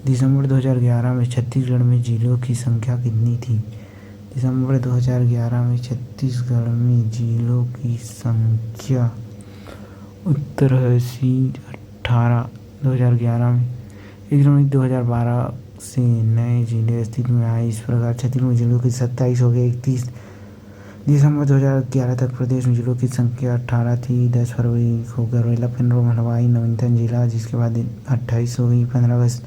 दिसंबर 2011 में छत्तीसगढ़ में जिलों की संख्या कितनी थी? दिसंबर 2011 में छत्तीसगढ़ में जिलों की संख्या उत्तर है सी 18। 2011 में 1 जनवरी 2012 से नए जिले अस्तित्व में आए। इस प्रकार छत्तीसगढ़ में जिलों की 27 हो गए। 31 दिसंबर 2011 तक प्रदेश में जिलों की संख्या 18 थी। 10 फरवरी को गौरेला पेंड्रो मलवाई नवीनतम जिला, जिसके बाद 28 हो गई। 15 अगस्त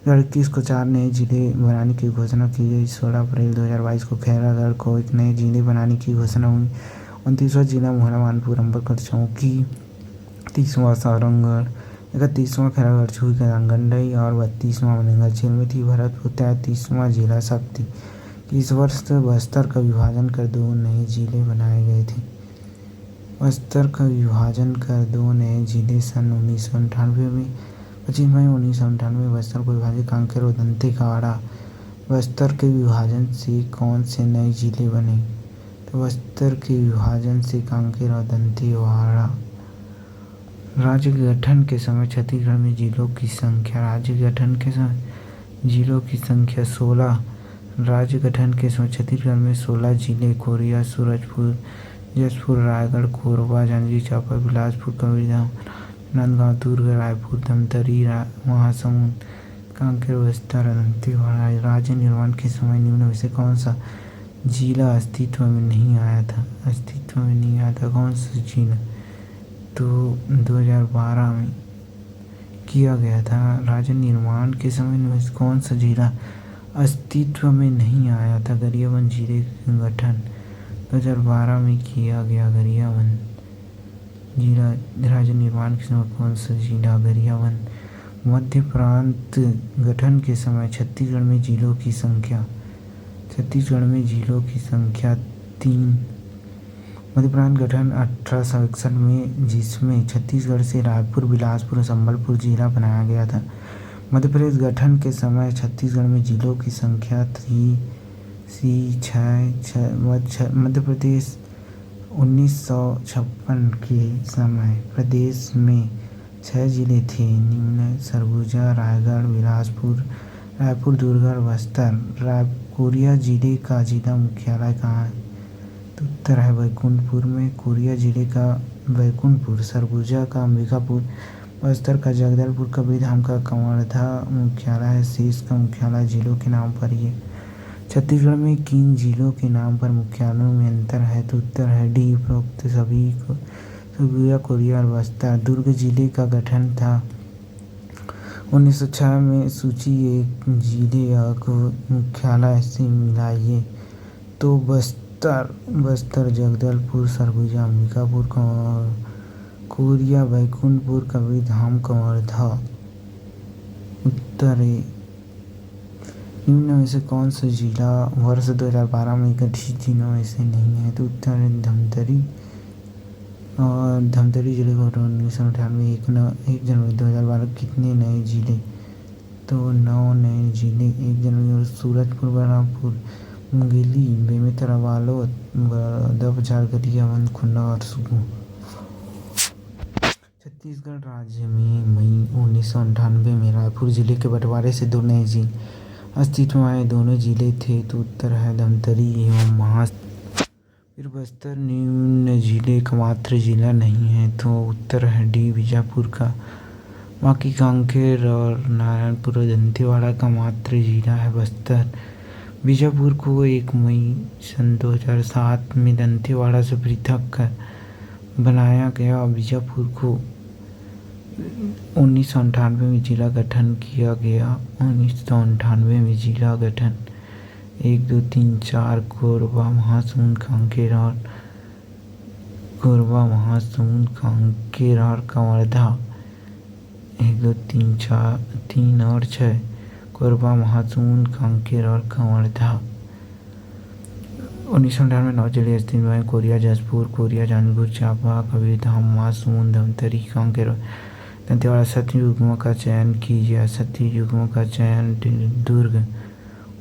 2021 को 4 नए जिले बनाने की घोषणा की गई। 16 अप्रैल 2022 को खैरागढ़ को 1 नए जिले बनाने की घोषणा हुई। 29वां जिला मोहला मानपुर अम्बरगढ़ चौकी। 30वां सारंगगढ़। 31वां खैरागढ़ छुई गंडई और 32वां मनेंगरछिल में थी। भरतपुर 33वां जिला शक्ति। इस वर्ष बस्तर का विभाजन कर 2 नए जिले बनाए गए थे। बस्तर का विभाजन कर 2 नए जिले सन 1998 में। 25 मई 1998 में बस्तर को विभाजित कांकेर और दंतेवाड़ा। बस्तर के विभाजन से कौन से नए जिले बने? तो बस्तर के विभाजन से कांकेर और दंतेवाड़ा। राज्य गठन के समय छत्तीसगढ़ में जिलों की संख्या। राज्य गठन के समय जिलों की संख्या 16। राज्य गठन के समय छत्तीसगढ़ में 16 जिले कोरिया, सूरजपुर, जशपुर, रायगढ़, कोरबा, जांजगीर चांपा, बिलासपुर, कबीरधाम, राजनांदगांव, दुर्ग, रायपुर, धमतरी, महासमुंद, कांकेर, बस्तर, दंतेवाड़ा। राज्य निर्माण के समय निम्न में से कौन सा जिला अस्तित्व में नहीं आया था? अस्तित्व में नहीं आया था कौन सा जिला? तो 2012 में किया गया था। राज्य निर्माण के समय में कौन सा जिला अस्तित्व में नहीं आया था? गरियाबंद जिले का गठन 2012 में किया गया। गरियाबंद जिला राज्य निर्माण के समय कौन सा जिला? गरियाबंद। मध्य प्रांत गठन के समय छत्तीसगढ़ में जिलों की संख्या। छत्तीसगढ़ में जिलों की संख्या 3। मध्य प्रांत गठन 1861 में, जिसमें छत्तीसगढ़ से रायपुर, बिलासपुर और संबलपुर जिला बनाया गया था। मध्य प्रदेश गठन के समय छत्तीसगढ़ में जिलों की संख्या 6। मध्य प्रदेश 1956 के समय प्रदेश में 6 जिले थे निम्न: सरगुजा, रायगढ़, बिलासपुर, रायपुर, दुर्ग और बस्तर। कोरिया जिले का जिला मुख्यालय कहाँ है? तो उत्तर है बैकुंठपुर में। कोरिया जिले का बैकुंठपुर, सरगुजा का अंबिकापुर, बस्तर का जगदलपुर, कबीरधाम का कवर्धा मुख्यालय है। शेष का मुख्यालय जिलों के नाम पर ही है। छत्तीसगढ़ में किन जिलों के नाम पर मुख्यालयों में अंतर है? तो उत्तर है डी उपरोक्त सभी को सरगुजा, कोरिया और बस्तर। दुर्ग जिले का गठन था 1906 में। सूची 1 जिले को मुख्यालय से मिलाइए। तो बस्तर, जगदलपुर, सरगुजा, अंबिकापुर, कोरिया, बैकुंठपुर, कबीरधाम, कवर्धा। उत्तर निम्न में से कौन सा जिला वर्ष 2012 में गठित जिलों में से नहीं है? तो उत्तर है धमतरी। और धमतरी जिले को 1998 1 जनवरी 2012 कितने नए जिले? तो 9 नए जिले 1 जनवरी और सूरजपुर, बलरामपुर, मुंगेली, बेमेतरा, बालोद, बड़ौदा, झारखंडिया, खुन्ना और सुकमा। छत्तीसगढ़ राज्य में मई 1998 में रायपुर जिले के बंटवारे से 2 नए जिले अस्तित्व में आए। दोनों जिले थे तो उत्तर है धमतरी एवं महास। फिर बस्तर निम्न जिले का मात्र जिला नहीं है तो उत्तर है डी बीजापुर का। बाकी कांकेर और नारायणपुर और दंतेवाड़ा का मात्र जिला है बस्तर। बीजापुर को 1 मई सन 2007 में दंतेवाड़ा से पृथक कर बनाया गया। बीजापुर को 1998 में जिला गठन किया गया। 1998 में जिला गठन 1, 2, 3, 4 कोरबा, महासमुंद, कांकेर और कोरबा, महासमुंद, कांकेर और कवर्धा। 1, 2, 3, 4, 3 और 6 कोरबा, महासमुंद, कांकेर और कवर्धा। 1998 में 9 जिले अस्तित्व में, कोरिया, जशपुर, कोरिया, जांजगीर चांपा, कबीरधाम, महासमुंद, धमतरी, कांकेर और दंतेवाड़ा। 7वीं युग्म का चयन कीजिए। 7वीं युग्म का चयन दुर्ग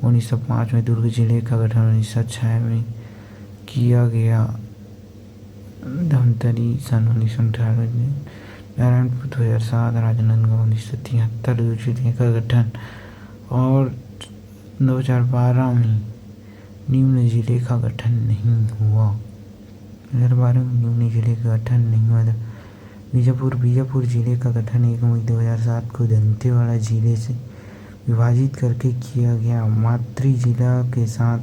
1905 में, दुर्ग जिले का गठन 1906 में किया गया। धमतरी सन 1998 में, नारायणपुर 2007, राजनांदगांव 1973, दुर्ग जिले का गठन और 2012 में निम्न जिले का गठन नहीं हुआ। 2012 में निम्न जिले का गठन नहीं हुआ। बीजापुर जिले का गठन 1 मई 2007 को दंतेवाड़ा जिले से विभाजित करके किया गया। मातृ जिला के साथ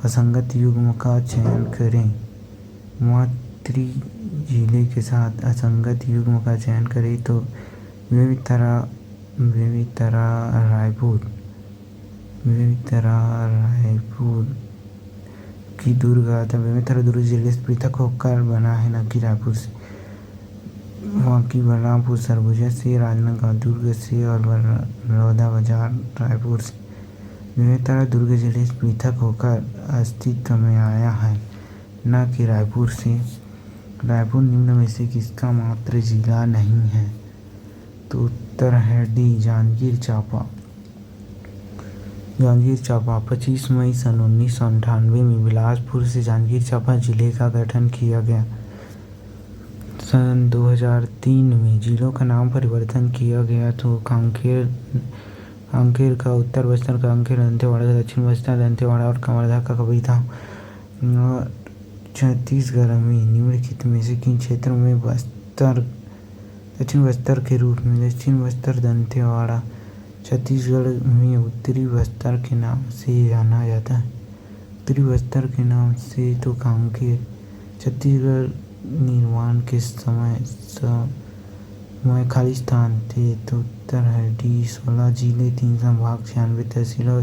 असंगत युग्म का चयन करें। मातृ जिले के साथ असंगत युग्म का चयन करें तो बेमेतरा रायपुर की दुर्ग आता। बेमेतरा दुर्ग जिले से पृथक होकर बना है, न कि रायपुर से। बाकी बलरामपुर सरगुजा से, राजनांदगांव दुर्ग से और बड़ौदा बाजार रायपुर से। बेमेतरा दुर्ग जिले से पृथक होकर अस्तित्व में आया है, न कि रायपुर से। रायपुर निम्न में से किसका मात्र जिला नहीं है तो उत्तर है डी जांजगीर चांपा। 25 मई सन 1998 में बिलासपुर से जांजगीर चांपा जिले का गठन किया गया। सन 2003 में जिलों का नाम परिवर्तन किया गया तो कांकेर का उत्तर बस्तर, कांकेर, दंतेवाड़ा का दक्षिण बस्तर, दंतेवाड़ा और कवर्धा का कबीरधाम। छत्तीसगढ़ में निम्नलिखित में से किन क्षेत्रों में दक्षिण बस्तर के रूप में दक्षिण बस्तर, दंतेवाड़ा छत्तीसगढ़ में उत्तरी बस्तर के नाम से जाना जाता है। उत्तरी बस्तर के नाम से तो कांकेर। छत्तीसगढ़ निर्माण के समय खाली स्थान थे तो उत्तर है डी 16 जिले 3 संभाग 96 तहसील और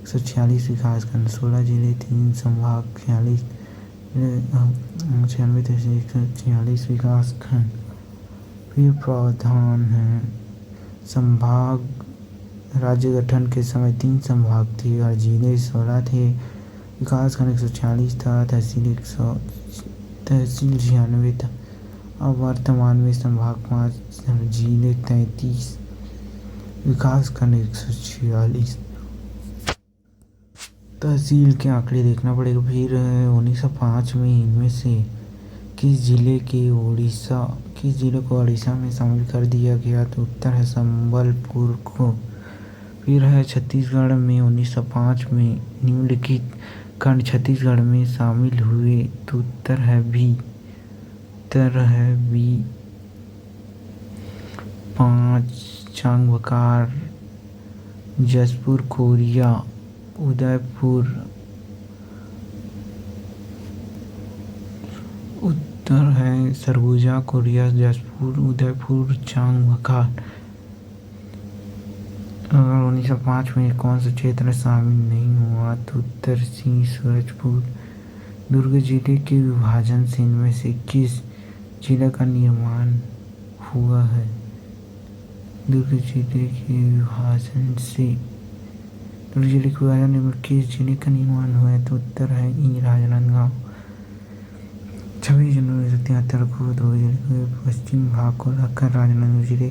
146 विकासखंड। 16 जिले 3 संभाग 96 तहसील 146 विकासखंड। फिर प्रावधान है संभाग। राज्य गठन के समय 3 संभाग थे और जिले 16 थे। विकासखंड 146 था, तहसील 96 था। अब वर्तमान में संभाग 5, जिले 33, विकासखंड 146। तहसील के आंकड़े देखना पड़ेगा। फिर 1905 में इनमें से किस जिले को उड़ीसा में शामिल कर दिया गया तो उत्तर है संबलपुर को। फिर है छत्तीसगढ़ में 1905 में निम्नलिखित खंड छत्तीसगढ़ में शामिल हुए तो उत्तर है बी। 5 चांगबकार, जशपुर, कोरिया, उदयपुर। उत्तर है सरगुजा, कोरिया, जशपुर, उदयपुर, चांगबकार। 1905 में कौन सा क्षेत्र शामिल नहीं हुआ तो उत्तर सी सूरजपुर। दुर्ग जिले के विभाजन से इनमें से किस जिले का निर्माण हुआ है? दुर्ग जिले के विभाजन में किस जिले का निर्माण हुआ है तो उत्तर है ई राजनांदगांव। 26 जनवरी 1973 को दुर्ग जिले के पश्चिम भाग को रखकर राजनांदगांव जिले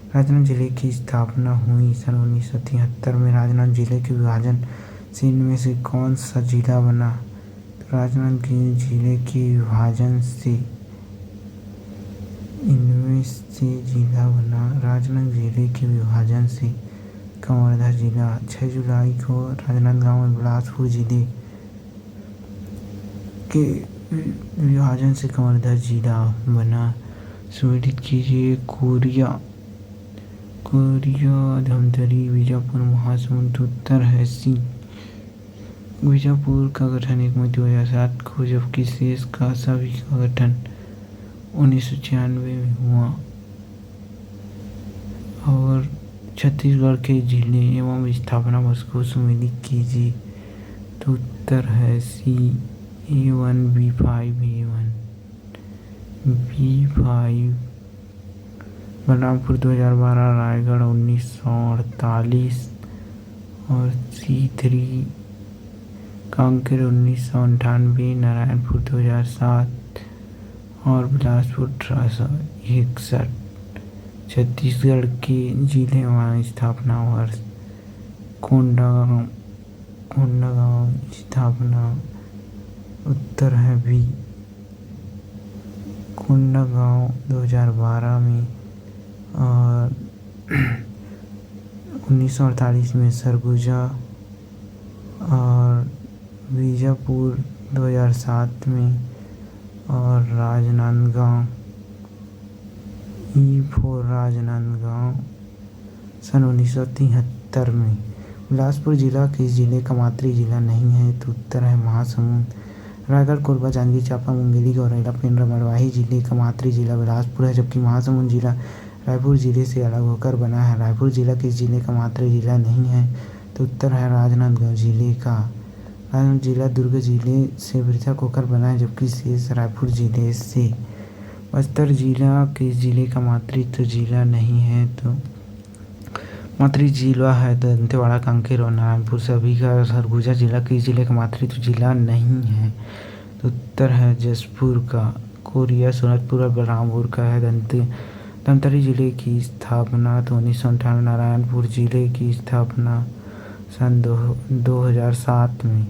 राजनांदगांव जिले की स्थापना हुई सन 1973 में। राजनांदगांव जिले के विभाजन से इनमें से कौन सा जिला बना? तो राजनांदगांव जिले के विभाजन से इनमें से जिला बना। राजनांदगांव जिले के विभाजन से कवर्धा जिला 6 जुलाई को राजनांदगांव और बिलासपुर जिले के विभाजन से कवर्धा जिला बना। सुमेलित कीजिए। कोरिया धमतरी बीजापुर महासमुंद। उत्तर है सी। बीजापुर का गठन 1 मई 2007 को, जबकि शेष का सभी का गठन 1996 में हुआ। और छत्तीसगढ़ के जिले एवं स्थापना वर्ष को सुमेलित कीजिए। तो उत्तर है सी A1 B5 A1 B5। Balrampur 2012, Raigarh 1948 और C3 कांकेर 1998, नारायणपुर 2007 और बिलासपुर 1861। छत्तीसगढ़ के जिले एवं स्थापना वर्ष। कोंडागांव स्थापना। उत्तर है बी। कोंडागांव 2012 में और 1948 में सरगुजा और बीजापुर 2007 में और राजनांदगांव E4 राजनांदगांव सन 1973 में। बिलासपुर जिला किस जिले का मातृ जिला नहीं है? तो उत्तर है महासमुंद। रायगढ़, कोरबा, जांजगीर चांपा, मुंगेली, गौरेला, पेंड्रा, मरवाही जिले का मातृ जिला बिलासपुर है, जबकि महासमुंद जिला रायपुर जिले से अलग होकर बना है। रायपुर जिला किस जिले का मातृ जिला नहीं है? तो उत्तर है राजनांदगांव जिले का। राजनांदगांव जिला दुर्ग जिले से पृथक होकर बना है, जबकि शेष रायपुर जिले से। बस्तर जिला किस जिले का मातृत्व जिला नहीं है? तो मातृ जिला है दंतेवाड़ा, कांकेर और नारायणपुर सभी का। सरगुजा जिला किस जिले का मातृत्व जिला नहीं है? तो उत्तर है जशपुर का। कोरिया, सोनतपुर और बलरामपुर का है। धमतरी जिले की स्थापना तो 1998। नारायणपुर जिले की स्थापना सन 2007 में।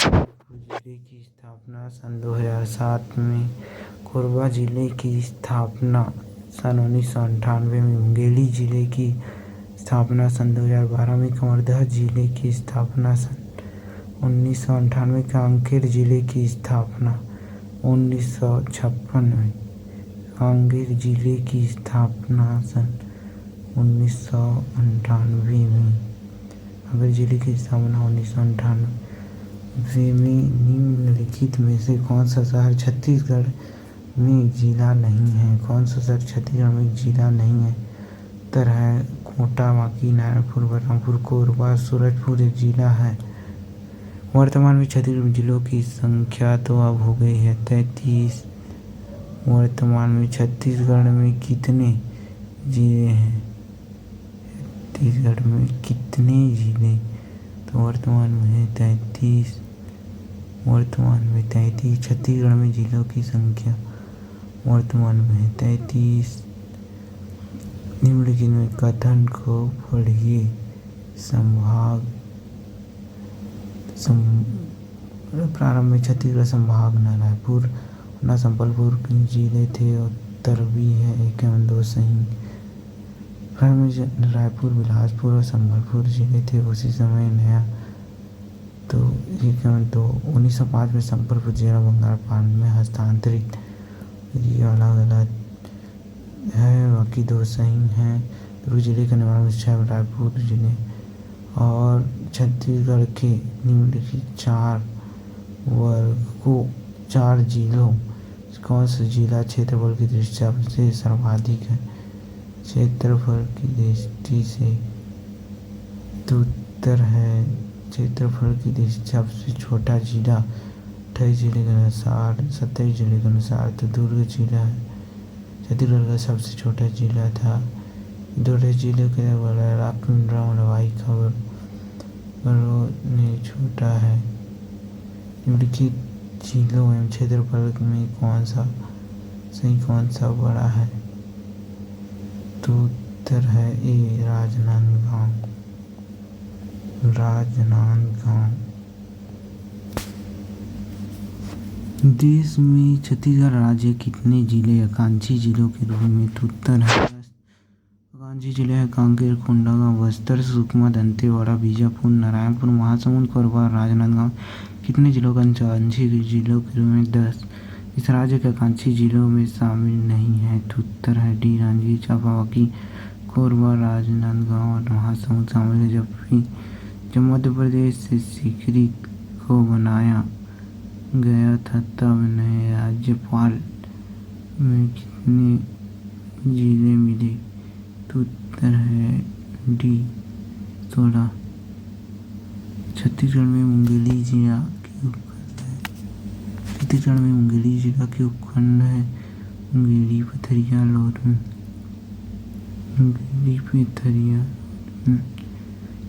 जिले की स्थापना सन 2007 में। कोरबा जिले की स्थापना सन 1998 में। मुंगेली जिले की स्थापना सन 2012 में। कवर्धा जिले की स्थापना सन 1998। कांकेर जिले की स्थापना 1956 में। कांकेर जिले की स्थापना सन 1998 में। कांकेर जिले की स्थापना 1998 में। निम्नलिखित में से कौन सा शहर छत्तीसगढ़ में जिला नहीं है? कौन सा शहर छत्तीसगढ़ में जिला नहीं है? उत्तर है कोटा, बांकी, नारायणपुर, बलरामपुर, कोरबा, सूरजपुर एक जिला है। वर्तमान में छत्तीसगढ़ जिलों की संख्या तो अब हो गई है 33। वर्तमान में छत्तीसगढ़ में कितने जिले हैं? छत्तीसगढ़ में कितने जिले? तो वर्तमान में है 33। वर्तमान में 33। छत्तीसगढ़ में जिलों की संख्या वर्तमान में है 33। निम्नलिखित में कथन को पढ़िए। प्रारंभ में छत्तीसगढ़ संभाग न रायपुर न संबलपुर जिले थे। उत्तर भी है 1 एवं 2 सही। प्रारंभ में रायपुर, बिलासपुर और संबलपुर जिले थे। उसी समय नया तो 1 एवं 2। 1905 में संबलपुर जिला बंगाल प्रांत में हस्तांतरित। ये अलग अलग है, बाकी 2 सही हैं। दुर्ग जिले का निर्माण 6 रायपुर जिले और छत्तीसगढ़ के निम्नलिखित 4 वर्गों 4 जिलों कौन सा जिला क्षेत्रफल की दृष्टि से सबसे सर्वाधिक है? क्षेत्रफल की दृष्टि से तो उत्तर है क्षेत्रफल की दृष्टि से सबसे छोटा जिला 28 जिले के अनुसार 27 जिले के अनुसार तो दुर्ग जिला है। छत्तीसगढ़ का सबसे छोटा जिला था। 2 जिले के पेंड्रा, मरवाही ने छोटा है। निम्नलिखित जिलों एवं क्षेत्रफल में कौन सा बड़ा है? तो उत्तर है ए राजनांदगांव। राजनांदगांव। देश में छत्तीसगढ़ राज्य कितने जिले आकांक्षी जिलों के रूप में? तो उत्तर है आकांक्षी जिले हैं कांकेर, कोंडागांव, बस्तर, सुकमा, दंतेवाड़ा, बीजापुर, नारायणपुर, महासमुंद, कोरबा, राजनांदगांव। कितने जिलों का आकांक्षी जिलों के रूप में? 10। इस राज्य के आकांक्षी जिलों में शामिल नहीं है तो उत्तर है डी जांजगीर चांपा, कोरबा, राजनांदगांव और महासमुंद शामिल है। जब मध्य प्रदेश से सीकरी को बनाया गया था तब नए राज्यपाल में कितने जिले मिले? तो उत्तर है डी 16। छत्तीसगढ़ में मुंगेली जिला के उपखंड है। छत्तीसगढ़ में मुंगेली जिला के उपखंड है मुंगेली, पथरिया, लोरमी। मुंगेली, पथरिया।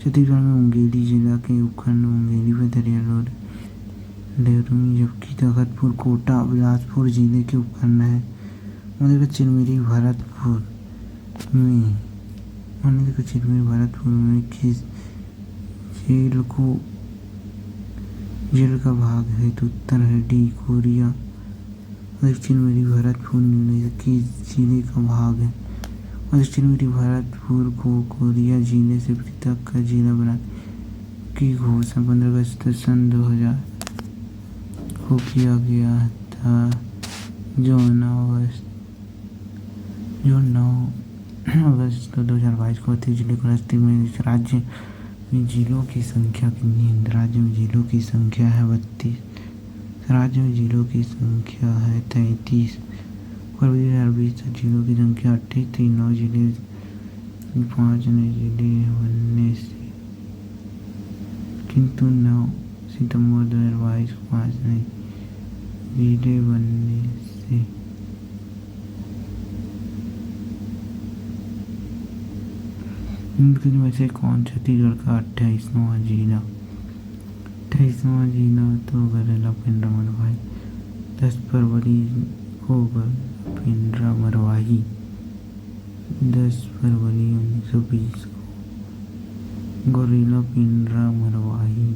छत्तीसगढ़ में मुंगेली जिला के उपखंड मुंगेली, पथरिया, लोरमी, जबकि तखतपुर, कोटा, बिलासपुर जिले के उपखंड है। मध्य चिरमिरी, भरतपुर में किस जेल का भाग है? तो उत्तर है डी कोरिया। दक्षिण मेरी भरतपुर किस जिले का भाग है? दक्षिण मेरी भरतपुर को कोरिया जिले से पृथक कर जिला बनाने की घोषणा 15 अगस्त सन 2000 को किया गया था, जो 9 अगस्त 2022 को 32 जिले को अस्तित्व में। इस राज्य में जिलों की संख्या कितनी है? राज्य में जिलों की संख्या है 32। राज्य में जिलों की संख्या है 33। फरवरी 2020 तक जिलों की संख्या 28 थी। 9 जिले 5 नए जिले बनने से, किंतु 9 सितंबर 2022 को 5 नए जिले बनने से इनके में से कौन छत्तीसगढ़ का 28वां जिला? 28वां जिला तो गरेला पिंडरा मरवाही। 10 फरवरी को पिंडरा मरवाही। 10 फरवरी 1920 को गौरेला पिंडरा मरवाही।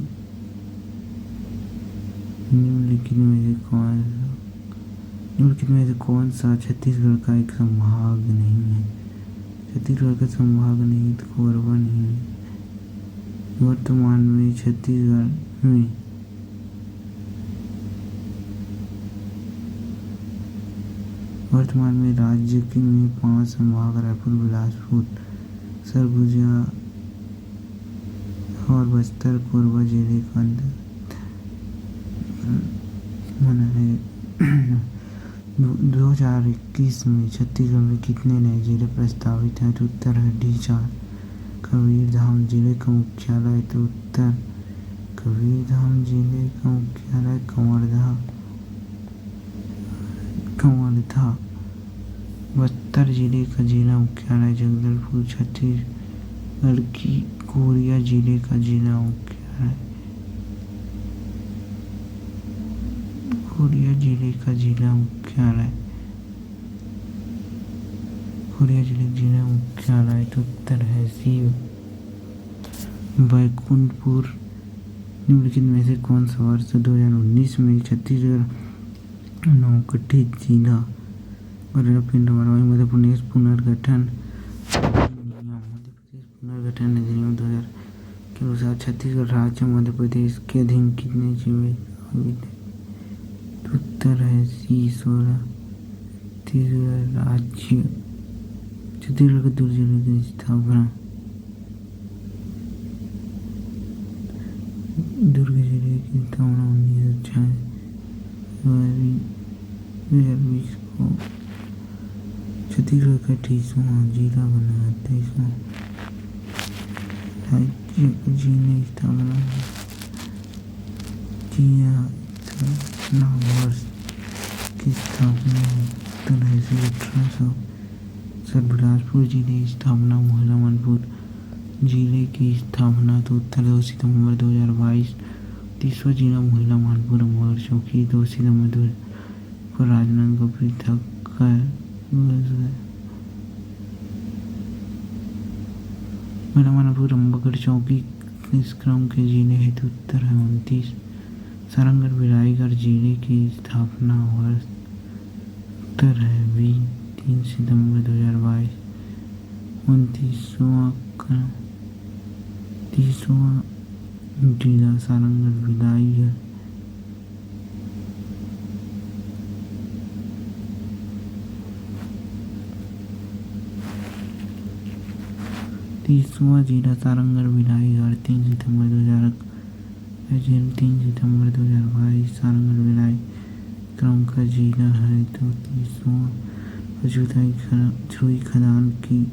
निम्नलिखित में से कौन सा छत्तीसगढ़ का एक संभाग नहीं है? छत्तीसगढ़ का संभाग नहीं तो कोरबा नहीं है। वर्तमान में छत्तीसगढ़ में राज्य के में 5 संभाग रायपुर, बिलासपुर, सरगुजा और बस्तर कोरबा जिले का अंदर मना है। 2021 में छत्तीसगढ़ में कितने नए जिले प्रस्तावित हैं? तो उत्तर है डी 4। कबीरधाम जिले का मुख्यालय? तो उत्तर कबीरधाम जिले का मुख्यालय कंवरधा। बस्तर जिले का जिला मुख्यालय जगदलपुर। छत्तीसगढ़ की कोरिया जिले का जिला मुख्यालय कोरिया जिले का जिला मुख्यालय तो उत्तर है सी बैकुंठपुर। निम्नलिखित में से कौन सा वर्ष 2019 में छत्तीसगढ़ नवगठित जिला गौरेला पिंडरा मरवाही मध्य प्रदेश पुनर्गठन अधिनियम 2000 के अनुसार छत्तीसगढ़ राज्य मध्य प्रदेश के अधीन कितने जिले शामिल हैं? उत्तर है सी 16। छत्तीसगढ़ राज्य छत्तीसगढ़ के 2 जिलों की स्थापना दुर्ग जिले की स्थापना 1920 को छत्तीसगढ़ का 28वां जिला बना। 23वां राज्य का जिले स्थापना किया था। वर्ष की स्थापना 1800। बिलासपुर जिले की स्थापना मोहला मनपुर जिले की स्थापना तो उत्तर 2 सितंबर 2022। 30वां जिला मोहला मनपुर अमर चौकी 2 सितंबर 2000 को राजनांदगांव को पृथक कर महिला मानपुर अम्बागढ़ चौकी इस क्रम के जिले हेतु उत्तर है 29। सारंगढ़ बिलाईगढ़ जिले की स्थापना वर्ष उत्तर है 3 सितंबर 2022। 30वां जिला सारंगढ़ बिलाईगढ़। 30वां जिला सारंगढ़ बिलाईगढ़ 3 सितंबर 2022। सारंगढ़ बिलाई क्रम का जिला है तो 30वां। छुई खदान की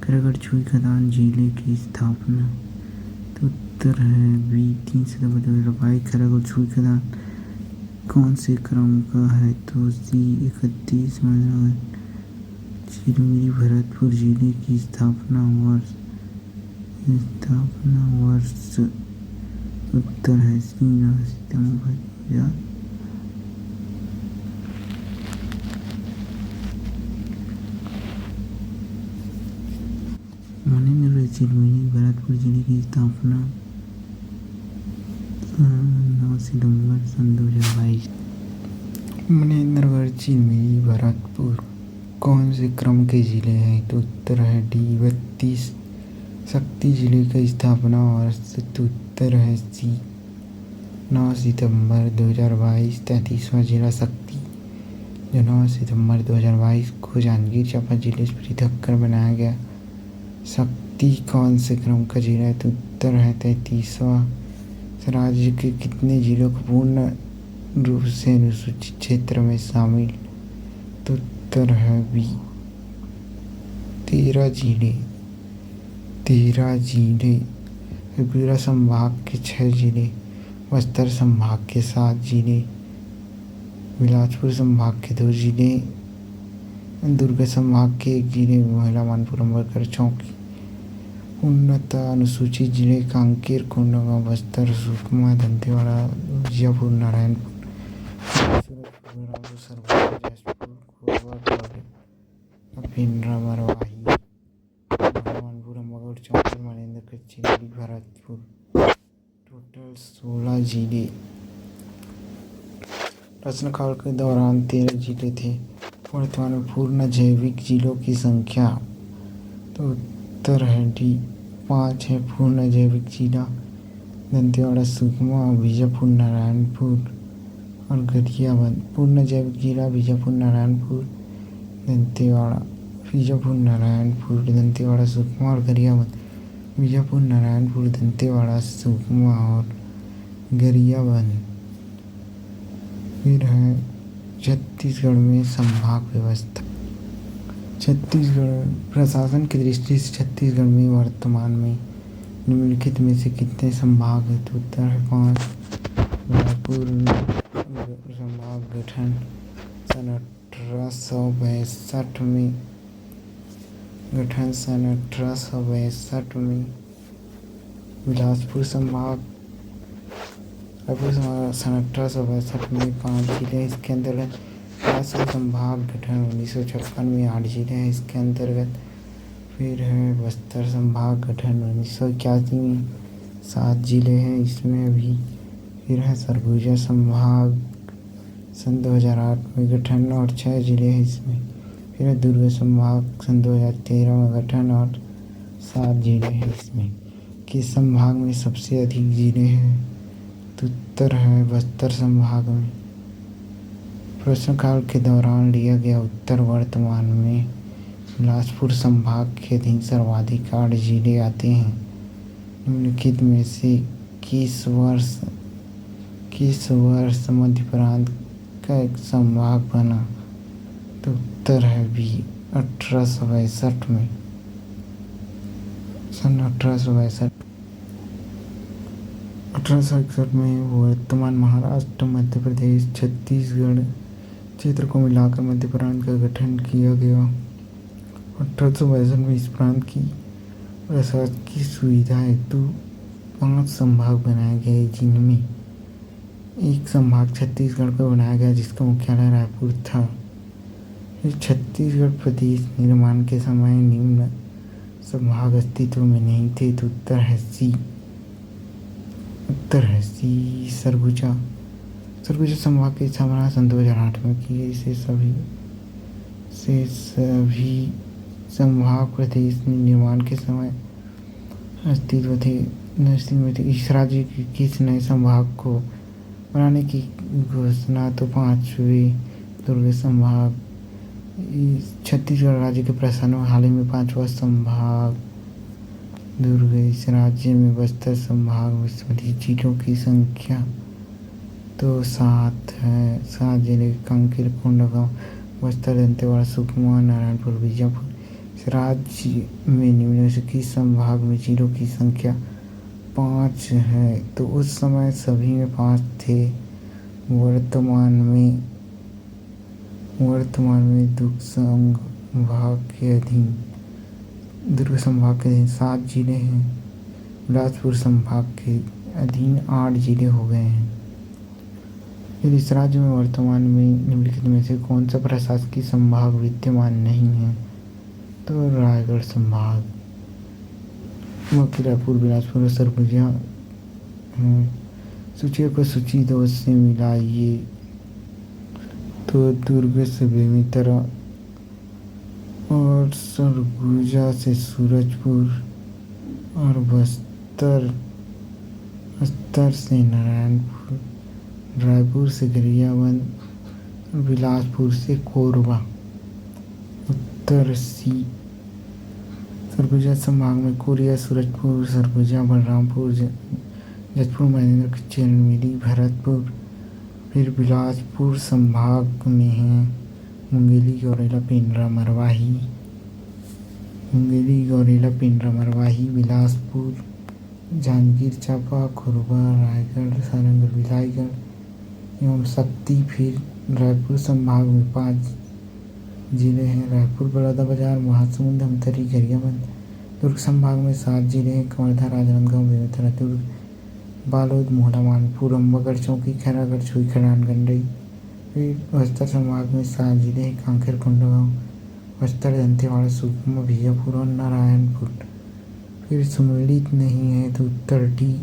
खैरागढ़ छुई खदान जिले की स्थापना तो उत्तर है 3 सितंबर 2022। खैरागढ़ छुई खदान कौन से क्रम का है तो 31 चिरमिरी भरतपुर जिले की स्थापना वर्ष उत्तर है 3 सितंबर 2000। मनेन्द्रगढ़ चिरमिरी भरतपुर जिले की स्थापना 9 सितंबर सन 2022। मनेन्द्रगढ़ चिरमिरी भरतपुर कौन से क्रम के जिले हैं तो उत्तर है 32। शक्ति जिले की स्थापना वर्ष तो उत्तर है 9 सितंबर 2022। 33वां जिला शक्ति जो 9 सितंबर 2022 को जांजगीर चांपा जिले से पृथक कर बनाया गया। शक्ति कौन से क्रम का जिला है तो उत्तर है 33वां। राज्य के कितने जिलों को पूर्ण रूप से अनुसूचित क्षेत्र में शामिल तो उत्तर है 13 जिले। 13 जिले त्रिपुरा संभाग के 6 जिले, बस्तर संभाग के 7 जिले, बिलासपुर संभाग के 2 जिले, दुर्ग संभाग के 1 जिले, महिला मानपुर अम्बागढ़ चौकी। उन्नत अनुसूचित जिले कांकेर, कोंडागांव, बस्तर, सुकमा, दंतेवाड़ा, विजयपुर, नारायणपुर, सूरजपुर, सरगुजा, जशपुर, कोरबा, पिंडरा, मरवाही, मानपुर अम्बागढ़ चौकी, मनेन्द्रगढ़ चिरमिरी भरतपुर। टोटल 16 जिले। प्रश्नकाल के दौरान 13 जिले थे। वर्तमान में पूर्ण जैविक जिलों की संख्या तो उत्तर है डी 5 है। पूर्ण जैविक जिला दंतेवाड़ा, सुकमा, बीजापुर, नारायणपुर और गरियाबंद। पूर्ण जैविक जिला बीजापुर, नारायणपुर, दंतेवाड़ा, बीजापुर, नारायणपुर, दंतेवाड़ा, सुकमा और गरियाबंद। बीजापुर, नारायणपुर, दंतेवाड़ा, सुकमा और गरियाबंद। फिर है छत्तीसगढ़ में संभाग व्यवस्था। छत्तीसगढ़ प्रशासन की दृष्टि से छत्तीसगढ़ में वर्तमान में निम्नलिखित में से कितने संभाग है तो उत्तर है 5। रायपुर संभाग गठन सन 1862 में। बिलासपुर संभाग रायपुर संभाग सन 1862 में 5 जिले इसके अंतर्गत। बिलासपुर संभाग गठन 1956 में 8 जिले हैं इसके अंतर्गत। फिर है बस्तर संभाग गठन 1981 में 7 जिले हैं इसमें अभी। फिर है सरगुजा संभाग सन 2008 में गठन और 6 जिले हैं इसमें। फिर है दुर्ग संभाग सन 2013 में गठन और 7 जिले हैं इसमें। किस संभाग में सबसे अधिक जिले हैं तो उत्तर है बस्तर संभाग में। प्रश्नकाल के दौरान लिया गया उत्तर वर्तमान में बिलासपुर संभाग के अधीन सर्वाधिक 8 जिले आते हैं। निम्नलिखित में से किस वर्ष मध्य प्रांत का एक संभाग बना तो उत्तर है बी 1862 में। सन 1861 में वर्तमान महाराष्ट्र, मध्य प्रदेश, छत्तीसगढ़ क्षेत्र को मिलाकर मध्य प्रांत का गठन किया गया। 1862 में इस प्रांत की प्रशासकीय सुविधा हेतु 5 संभाग बनाए गए जिनमें एक संभाग छत्तीसगढ़ को बनाया गया जिसका मुख्यालय रायपुर था। छत्तीसगढ़ प्रदेश निर्माण के समय निम्न संभाग अस्तित्व में नहीं थे तो उत्तर है सी सरगुजा। सरगुजा संभाग की स्थापना सन 2008 में की गई। से सभी संभाग प्रदेश निर्माण के समय अस्तित्व में थे। इस राज्य के किस नए संभाग को बनाने की घोषणा तो 5वें दुर्ग संभाग। छत्तीसगढ़ राज्य के प्रशासन में हाल ही में 5वां संभाग दुर्ग। इस राज्य में बस्तर संभाग में सभी जिलों की संख्या तो 7 है। 7 जिले कांकेर, कोंडागांव, बस्तर, दंतेवाड़ा, सुकमा, नारायणपुर, बीजापुर। इस राज्य में निम्नलिखित संभाग में जिलों की संख्या 5 है। तो उस समय सभी में 5 थे। वर्तमान में दुर्ग संभाग के अधीन 7 जिले हैं। बिलासपुर संभाग के अधीन 8 जिले हो गए हैं। फिर इस राज्य में वर्तमान में निम्नलिखित में से कौन सा प्रशासकीय संभाग विद्यमान नहीं है? तो रायगढ़ संभाग। रायपुर, बिलासपुर और सरगुजा सूचियों को सूची 2 से मिलाइए। तो दुर्ग से बेमेतरा और सरगुजा से सूरजपुर और बस्तर से नारायणपुर, रायपुर से गरियाबंद, बिलासपुर से कोरबा। उत्तर सी। सरगुजा संभाग में कोरिया, सूरजपुर, सरगुजा, बलरामपुर, जजपुर, महेंद्र, चेरमेली, भरतपुर। फिर बिलासपुर संभाग में है मुंगेली, गौरेला, पेंड्रा, मरवाही, जांजगीर चांपा, खुरबा, रायगढ़, सारंगढ़, बिलाईगढ़ एवं शक्ति। फिर रायपुर संभाग में 5 जिले हैं। रायपुर, बलौदाबाजार, महासमुंद, धमतरी, गरियाबंद। दुर्ग संभाग में 7 जिले हैं। कवर्धा, राजनांदगांव, बेमेतरा, दुर्ग, बालोद, मोहला, मानपुर, अम्बागढ़, चौकी, खैरागढ़, छुईखदान, गंडई। फिर बस्तर संभाग में 7 जिले हैं। कांकेर, कोंडागांव, बस्तर, दंतेवाड़ा, सुकमा, बीजापुर और नारायणपुर। फिर सुमेलित नहीं है तो उत्तर डी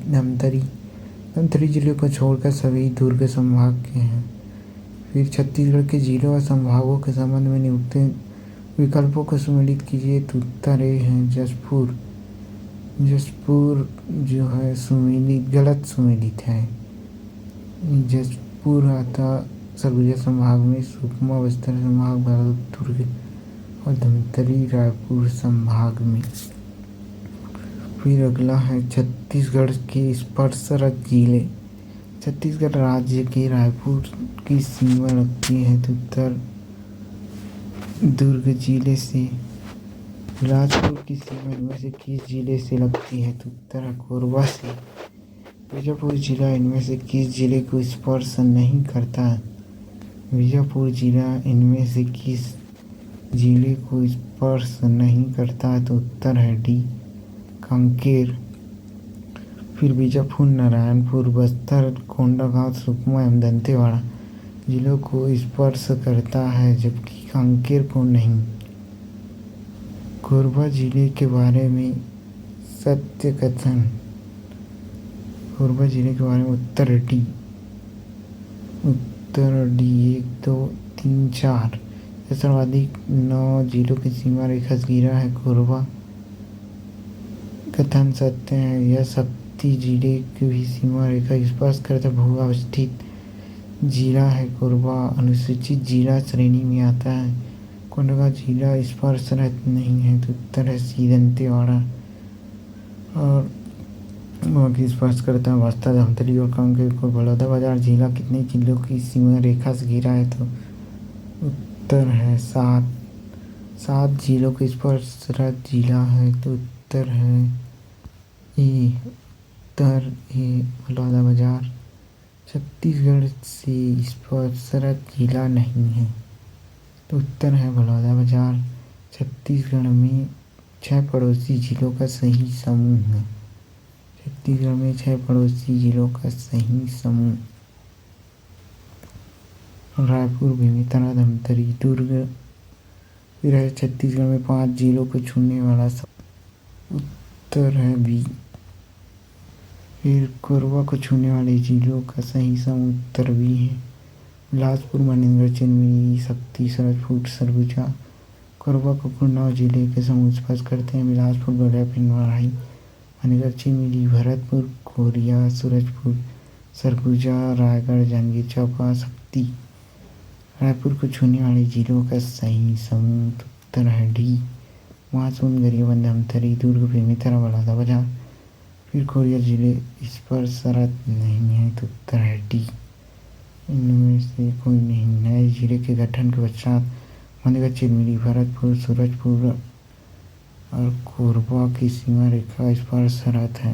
धमतरी जिले को छोड़कर सभी दुर्ग संभाग के हैं। फिर छत्तीसगढ़ के जिलों और संभागों के संबंध में निम्नलिखित विकल्पों को सुमेलित कीजिए। तो उत्तर ए है जशपुर जो है गलत सुमेलित है। जशपुर आता सरगुजा संभाग में, सुकमा बस्तर संभाग, बालोद दुर्ग और धमतरी रायपुर संभाग में। फिर अगला है छत्तीसगढ़ के स्पर्शरत जिले। छत्तीसगढ़ राज्य के रायपुर की सीमा लगती है तो उत्तर दुर्ग जिले से। बिलासपुर की सीमा इनमें से किस जिले से लगती है तो उत्तर है कोरबा से। बीजापुर जिला इनमें से किस जिले को स्पर्श नहीं करता? बीजापुर जिला इनमें से किस जिले को स्पर्श नहीं करता तो उत्तर है डी कांकेर। फिर बीजापुर, नारायणपुर, बस्तर, कोंडागांव, सुकमा एवं दंतेवाड़ा जिलों को स्पर्श करता है जबकि कांकेर को नहीं। कोरबा जिले के बारे में सत्य कथन। कोरबा जिले के बारे में उत्तर डी 1, 2, 3, 4 सर्वाधिक 9 जिलों की सीमा रेखा से घिरा है कोरबा। कथन सत्य है। यह शक्ति जिले की भी सीमा रेखा स्पर्श करता भू अवस्थित जिला है। कोरबा अनुसूचित जिला श्रेणी में आता है। कोंडागांव जिला स्पर्शरत नहीं है तो उत्तर है सी दंतेवाड़ा। और बाकी स्पर्श करता है बस्तर, धमतरी और कांकेर को। बलौदाबाजार जिला कितने जिलों की सीमा रेखा से घिरा है तो उत्तर है 7 जिलों के स्पर्शरत जिला है तो उत्तर है ए बलौदाबाजार। छत्तीसगढ़ से स्पर्शरत जिला नहीं है तो उत्तर है बलौदाबाजार। छत्तीसगढ़ में 6 पड़ोसी जिलों का सही समूह है। छत्तीसगढ़ में 6 पड़ोसी जिलों का सही समूह। रायपुर, बेमेतरा, धमतरी, दुर्ग। फिर है छत्तीसगढ़ में 5 जिलों को छूने वाला उत्तर है बी। फिर कोरबा को छूने वाले जिलों का सही सम उत्तर बी है। बिलासपुर, मनेन्द्र, चिरमिरी, शक्ति, सूरजपुर, सरगुजा। कोरबा को उन्नाव जिले के समूह स्पर्श करते हैं। बिलासपुर, बलिया, पिंगुराही, मनेन्द्र, चिरमिरी, भरतपुर, कोरिया, सूरजपुर, सरगुजा, रायगढ़, जांजगीर चांपा, शक्ति। रायपुर को छूने वाले जिलों का सही समूह उत्तर है डी। महासमुंद, गरियाबंद, धमतरी, दुर्ग, बेमेतरा, बलौदाबाजार। फिर कोरिया जिले इस पर शरत नहीं है तो उत्तर है डी। इनमें से कोई नहीं। नए जिले के गठन के पश्चात मनेन्द्र, चिरमिरी, भरतपुर, सूरजपुर और कोरबा की सीमा रेखा इस पर शरत है।